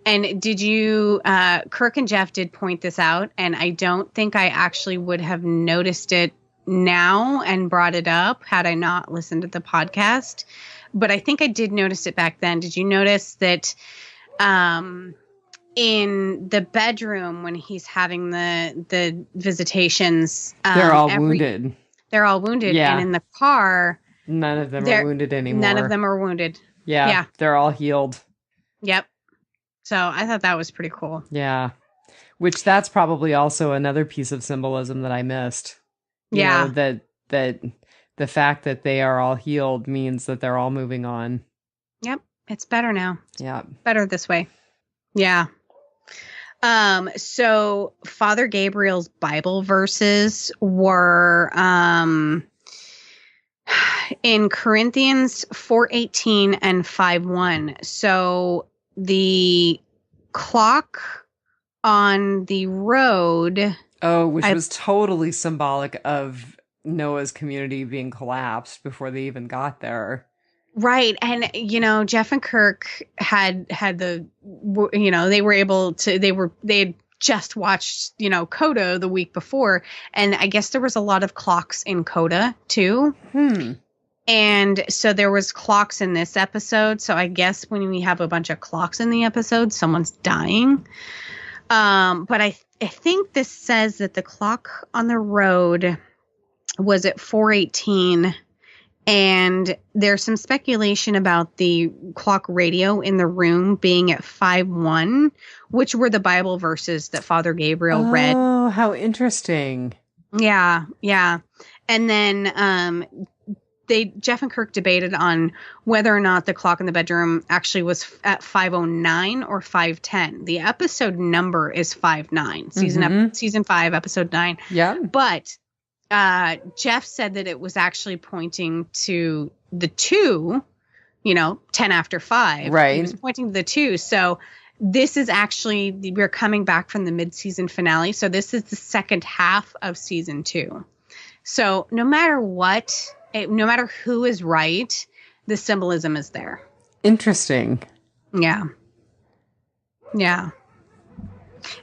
And did you, Kirk and Jeff did point this out, and I don't think I actually would have noticed it now and brought it up had I not listened to the podcast. But I think I did notice it back then. Did you notice that in the bedroom when he's having the visitations, they're all wounded. They're all wounded. Yeah. And in the car, none of them are wounded anymore. None of them are wounded. Yeah. They're all healed. Yep. So I thought that was pretty cool. Yeah. Which that's probably also another piece of symbolism that I missed. You know, that the fact that they are all healed means that they're all moving on. Yep. It's better now. Yeah. Better this way. Yeah. So Father Gabriel's Bible verses were in Corinthians 4:18 and 5:1. So the clock on the road. Which was totally symbolic of Noah's community being collapsed before they even got there. Right. And, Jeff and Kirk had they were able to, they had just watched, Coda the week before. And I guess there was a lot of clocks in Coda too. And so there was clocks in this episode. So I guess when we have a bunch of clocks in the episode, someone's dying. But I think this says that the clock on the road was at 4:18. And there's some speculation about the clock radio in the room being at 5:1, which were the Bible verses that Father Gabriel read. Oh, how interesting. Yeah, yeah. And then Jeff and Kirk debated on whether or not the clock in the bedroom actually was at 5:09 or 5:10. The episode number is 5:9. Season 5, episode 9. Yeah. But Jeff said that it was actually pointing to the 2, 10 after 5. Right. He was pointing to the 2. So this is actually, we're coming back from the mid-season finale. So this is the second half of season 2. So no matter what, no matter who is right, the symbolism is there. Interesting. Yeah. Yeah.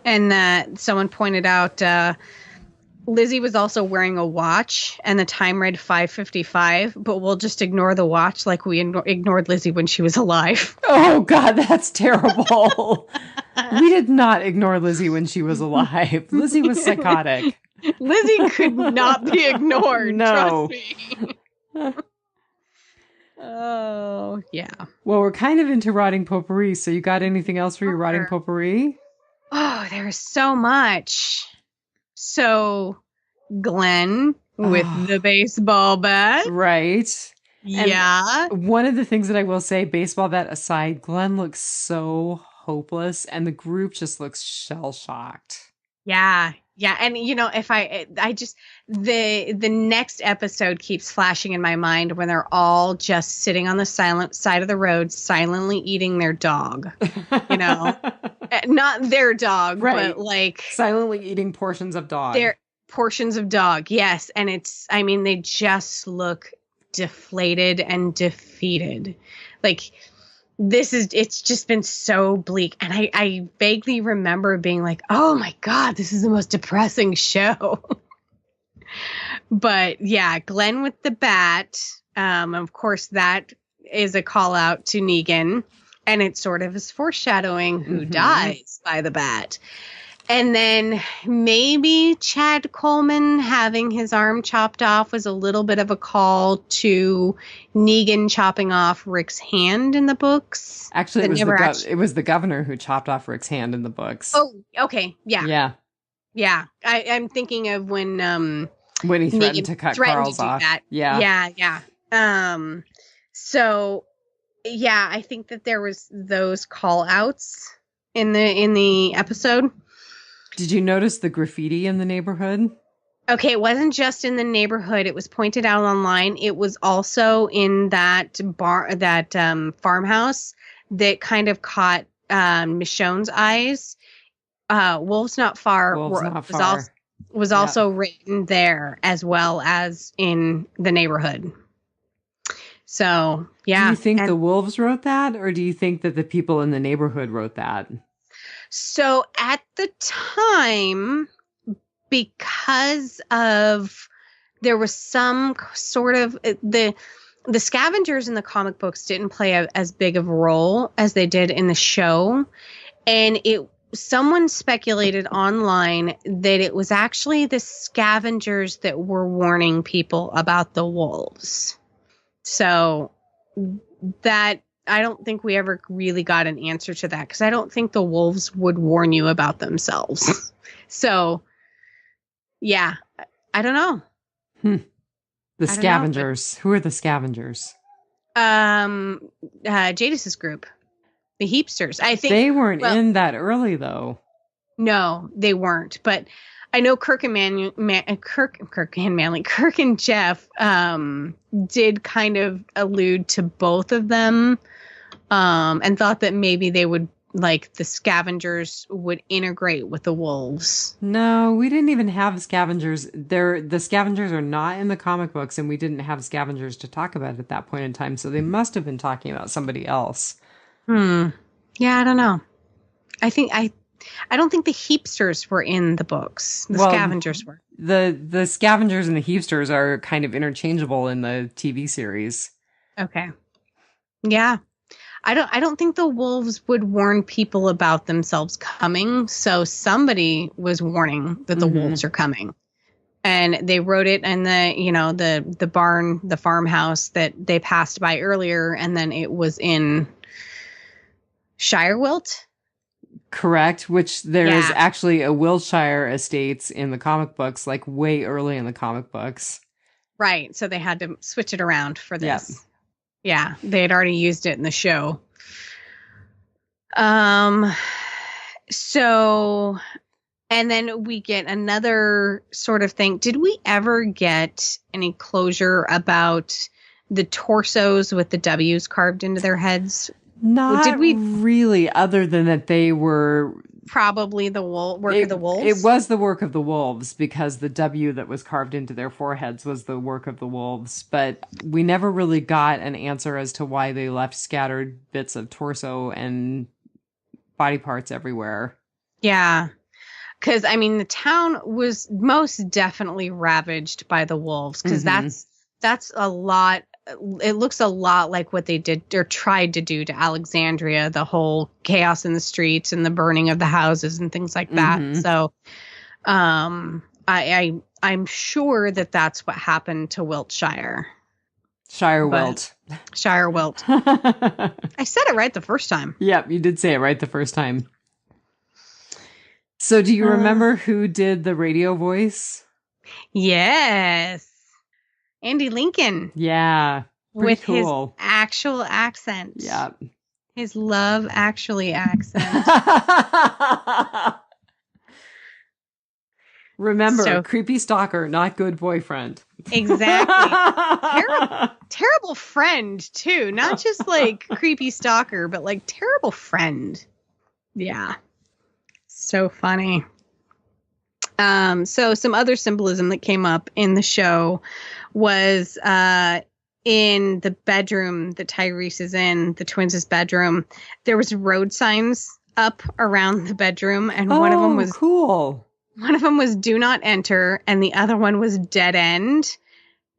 And someone pointed out, Lizzie was also wearing a watch and the time read 5:55, but we'll just ignore the watch like we ignored Lizzie when she was alive. Oh, God, that's terrible. We did not ignore Lizzie when she was alive. Lizzie was psychotic. Lizzie could not be ignored. No. Trust me. Oh, yeah. Well, we're kind of into rotting potpourri, so you got anything else for your rotting potpourri? Oh, there's so much. So, Glenn with the baseball bat. Right. Yeah. And one of the things that I will say, baseball bat aside, Glenn looks so hopeless and the group just looks shell-shocked. Yeah. Yeah. And, if I just, the next episode keeps flashing in my mind when they're all just sitting on the silent side of the road, silently eating their dog, not their dog, right. But like silently eating portions of dog. Their portions of dog. Yes. And they just look deflated and defeated. Like, it's just been so bleak. And I vaguely remember being like, oh my God, this is the most depressing show. But yeah, Glenn with the bat. Of course, that is a call out to Negan. And it sort of is foreshadowing who dies by the bat. And then maybe Chad Coleman having his arm chopped off was a little bit of a call to Negan chopping off Rick's hand in the books. Actually, it was the governor who chopped off Rick's hand in the books. Oh, okay. Yeah. Yeah. Yeah. I'm thinking of when he threatened to cut Carl's off. That. Yeah. Yeah. So yeah, I think that there was those call outs in the episode. Did you notice the graffiti in the neighborhood? Okay, it wasn't just in the neighborhood. It was pointed out online. It was also in that farmhouse that kind of caught Michonne's eyes. Wolves Not Far was also written there as well as in the neighborhood. So, yeah. Do you think the wolves wrote that, or do you think that the people in the neighborhood wrote that? So at the time, because of there was some sort of the scavengers in the comic books didn't play as big of a role as they did in the show, and someone speculated online that it was actually the scavengers that were warning people about the wolves. So that I don't think we ever really got an answer to that, because I don't think the wolves would warn you about themselves. So, yeah, I don't know. The scavengers. Who are the scavengers? Jadis's group, the Heapsters. I think they weren't in that early though. No, they weren't. But I know Kirk and Jeff did kind of allude to both of them, and thought that maybe they would, like, the scavengers would integrate with the wolves. No, we didn't even have scavengers. The scavengers are not in the comic books, and we didn't have scavengers to talk about at that point in time. So they must have been talking about somebody else. Yeah, I don't know. I don't think the Heapsters were in the books. The scavengers were. The scavengers and the Heapsters are kind of interchangeable in the TV series. Okay. Yeah. I don't think the wolves would warn people about themselves coming. So somebody was warning that the wolves are coming. And they wrote it in the barn, the farmhouse that they passed by earlier, and then it was in Shirewilt. Correct, which there is actually a Wiltshire Estates in the comic books, like way early in the comic books. Right, so they had to switch it around for this. Yeah, they had already used it in the show. So, and then we get another sort of thing. Did we ever get any closure about the torsos with the W's carved into their heads? Not really, other than that they were probably the work of the wolves. It was the work of the wolves, because the W that was carved into their foreheads was the work of the wolves. But we never really got an answer as to why they left scattered bits of torso and body parts everywhere. Yeah. Because, I mean, the town was most definitely ravaged by the wolves, because that's a lot. It looks a lot like what they did or tried to do to Alexandria, the whole chaos in the streets and the burning of the houses and things like that. So I'm sure that that's what happened to Wiltshire. Shirewilt. I said it right the first time. Yep, you did say it right the first time. So do you remember who did the radio voice? Yes. Andy Lincoln. Yeah. With cool. His actual accent. Yeah. His Love Actually accent. Remember, creepy stalker, not good boyfriend. Exactly. Terrible friend, too. Not just like creepy stalker, but like terrible friend. Yeah. So funny. So some other symbolism that came up in the show was in the bedroom that Tyrese is in, the twins' bedroom, there was road signs up around the bedroom, and one of them was cool. One of them was "Do not enter," and the other one was "Dead end."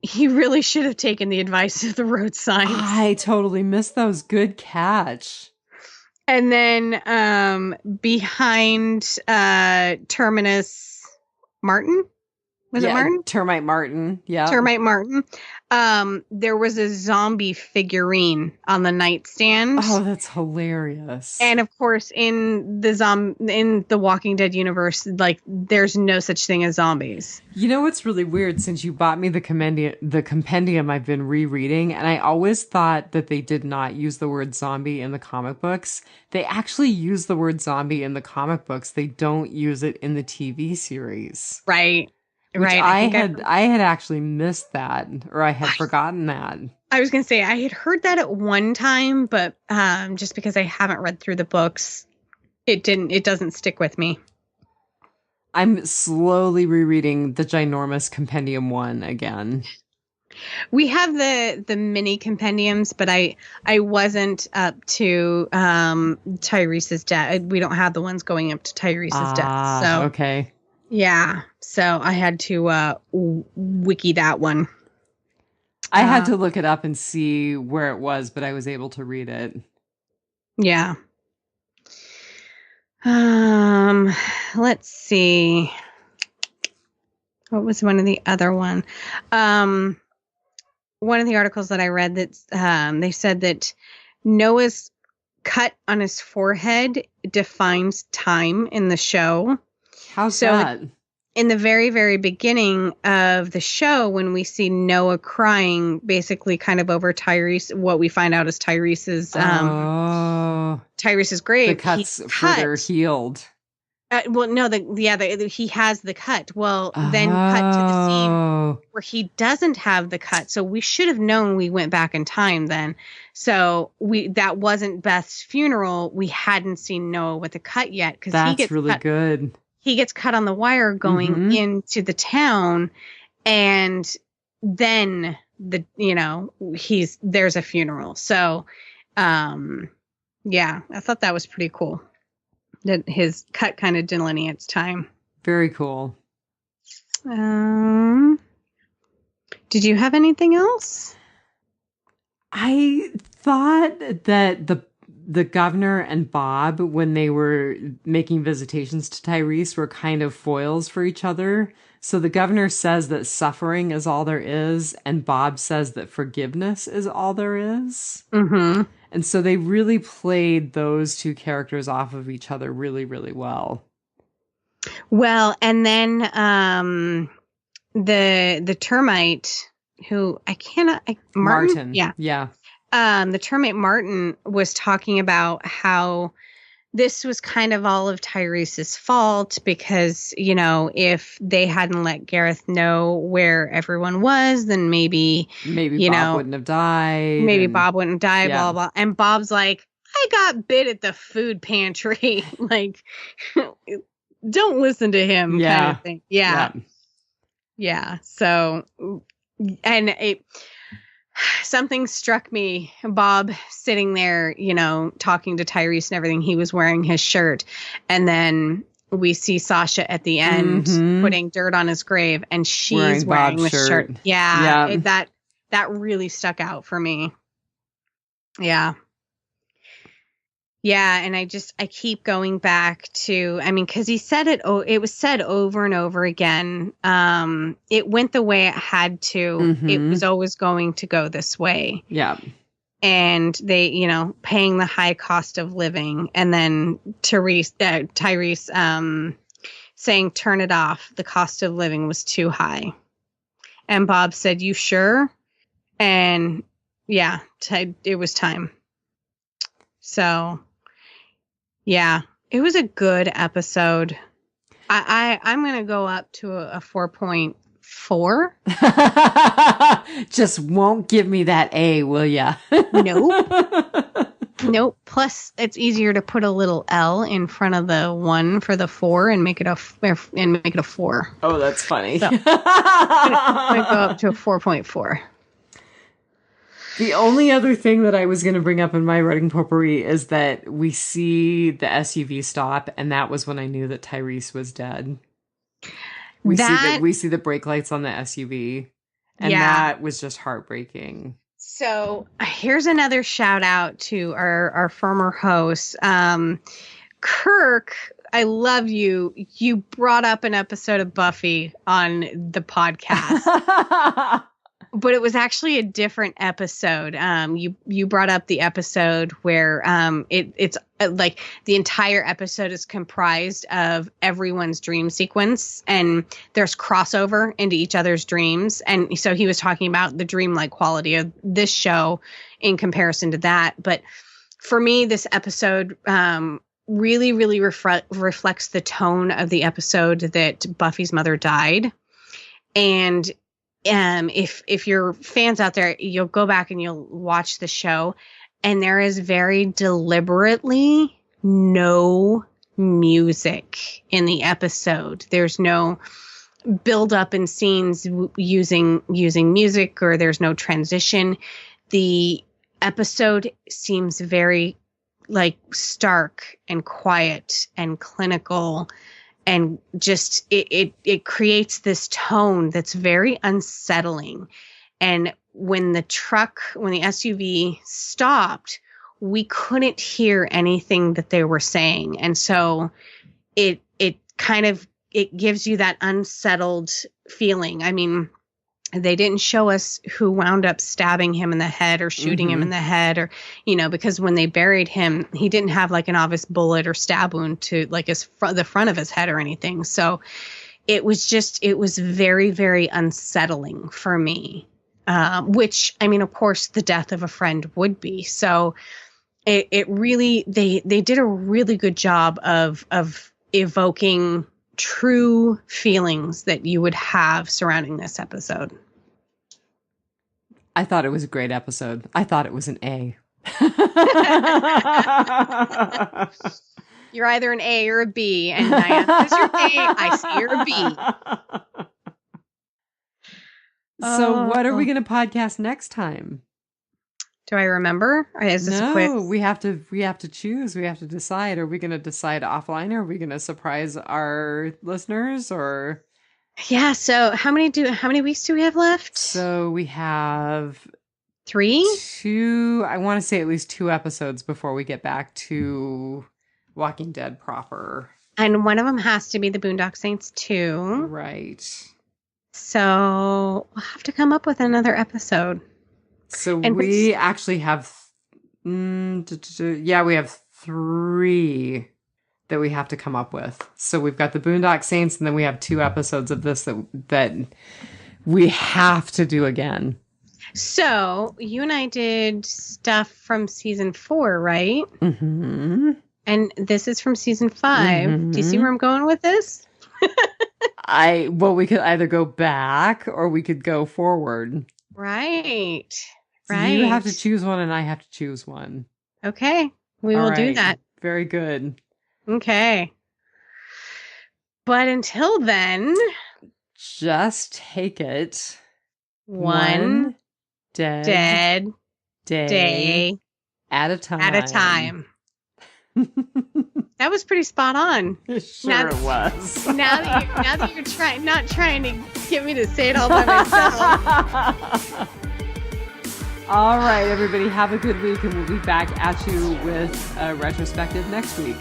He really should have taken the advice of the road signs. I totally missed those. Good catch. And then behind Terminus Martin. Was it Martin? Termite Martin. Yeah. Termite Martin. There was a zombie figurine on the nightstand. Oh, that's hilarious. And of course, in the Walking Dead universe, like, there's no such thing as zombies. You know what's really weird? Since you bought me the compendium I've been rereading, and I always thought that they did not use the word zombie in the comic books. They actually use the word zombie in the comic books. They don't use it in the TV series. Right. Which I had actually missed that, or I had forgotten that. I was going to say I had heard that at one time, but just because I haven't read through the books, it doesn't stick with me. I'm slowly rereading the ginormous Compendium 1 again. We have the mini compendiums, but I wasn't up to Tyrese's death. We don't have the ones going up to Tyrese's death. So okay. Yeah, so I had to wiki that one. I had to look it up and see where it was, but I was able to read it. Yeah. Let's see. What was one of the other one? One of the articles that I read that they said that Noah's cut on his forehead defines time in the show. How's that? in the very, very beginning of the show, when we see Noah crying, basically kind of over Tyrese, what we find out is Tyrese's grave. The cuts further healed. Well, no, he has the cut. Well, then cut to the scene where he doesn't have the cut. So we should have known. We went back in time then. So that wasn't Beth's funeral. We hadn't seen Noah with a cut yet, because that's he gets really cut. Good. He gets cut on the wire going into the town, and then there's a funeral. So, yeah, I thought that was pretty cool. That his cut kind of delineates time. Very cool. Did you have anything else? I thought that the governor and Bob, when they were making visitations to Tyrese, were kind of foils for each other. So the governor says that suffering is all there is, and Bob says that forgiveness is all there is. Mm-hmm. And so they really played those two characters off of each other really, really well. Well, and then the termite, who Martin? Yeah. The termite Martin was talking about how this was kind of all of Tyrese's fault, because, if they hadn't let Gareth know where everyone was, then maybe Bob wouldn't have died. Maybe Bob wouldn't die, blah, blah. And Bob's like, I got bit at the food pantry. Like, don't listen to him kind of thing. Yeah. So, and something struck me. Bob sitting there, talking to Tyrese and everything. He was wearing his shirt. And then we see Sasha at the end putting dirt on his grave, and she's wearing the shirt. Yeah. That really stuck out for me. Yeah. Yeah, and I keep going back to, because he said it was said over and over again. It went the way it had to. It was always going to go this way. Yeah. And they, paying the high cost of living. And then Tyrese saying, turn it off. The cost of living was too high. And Bob said, you sure? And yeah, it was time. So... yeah, it was a good episode. I'm going to go up to a 4.4. Just won't give me that A, will ya? Nope. Plus, it's easier to put a little L in front of the 1 for the 4 and make it a 4. Oh, that's funny. So, I'm going to go up to a 4.4. The only other thing that I was going to bring up in my writing potpourri is that we see the SUV stop, and that was when I knew that Tyrese was dead. We see the brake lights on the SUV, and that was just heartbreaking. So here's another shout out to our former host, Kirk. I love you. You brought up an episode of Buffy on the podcast. But it was actually a different episode. You brought up the episode where it's like the entire episode is comprised of everyone's dream sequence, and there's crossover into each other's dreams. And so he was talking about the dreamlike quality of this show in comparison to that. But for me, this episode really, really reflects the tone of the episode that Buffy's mother died. And if you're fans out there, you'll go back and you'll watch the show, and there is very deliberately no music in the episode. There's no build up in scenes using music, or there's no transition. The episode seems very like stark and quiet and clinical. And just it creates this tone that's very unsettling. And when the SUV stopped, we couldn't hear anything that they were saying. And so it gives you that unsettled feeling. I mean, they didn't show us who wound up stabbing him in the head or shooting him in the head, or, because when they buried him, he didn't have like an obvious bullet or stab wound to like the front of his head or anything. So it was very, very unsettling for me. Which, I mean, of course, the death of a friend would be. So it really, they did a really good job of evoking true feelings that you would have surrounding this episode. I thought it was a great episode. I thought it was an A. You're either an A or a B, and Diane says you're A, I say you're a B. So what are we going to podcast next time? Do I remember? Is this no, a quick? we have to choose. We have to decide. Are we going to decide offline? Or are we going to surprise our listeners? Or yeah. So how many weeks do we have left? So we have 3. 2. I want to say at least 2 episodes before we get back to Walking Dead proper. And one of them has to be the Boondock Saints 2. Right. So we'll have to come up with another episode. So we actually have, we have 3 that we have to come up with. So we've got the Boondock Saints, and then we have 2 episodes of this that we have to do again. So you and I did stuff from season 4, right? Mm-hmm. And this is from season 5. Mm-hmm. Do you see where I'm going with this? We could either go back or we could go forward. Right. Right. You have to choose one and I have to choose one. Okay. We will do that. Very good. Okay. But until then, just take it one dead day at a time. At a time. That was pretty spot on. Sure, it was. now that you're not trying to get me to say it all by myself. All right, everybody, have a good week, and we'll be back at you with a retrospective next week.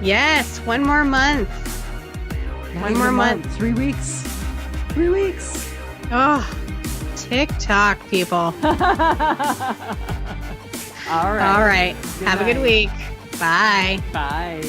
Yes, one more month. One more month. 3 weeks. 3 weeks. Oh, TikTok, people. All right. All right. Have a good week. Bye. Bye.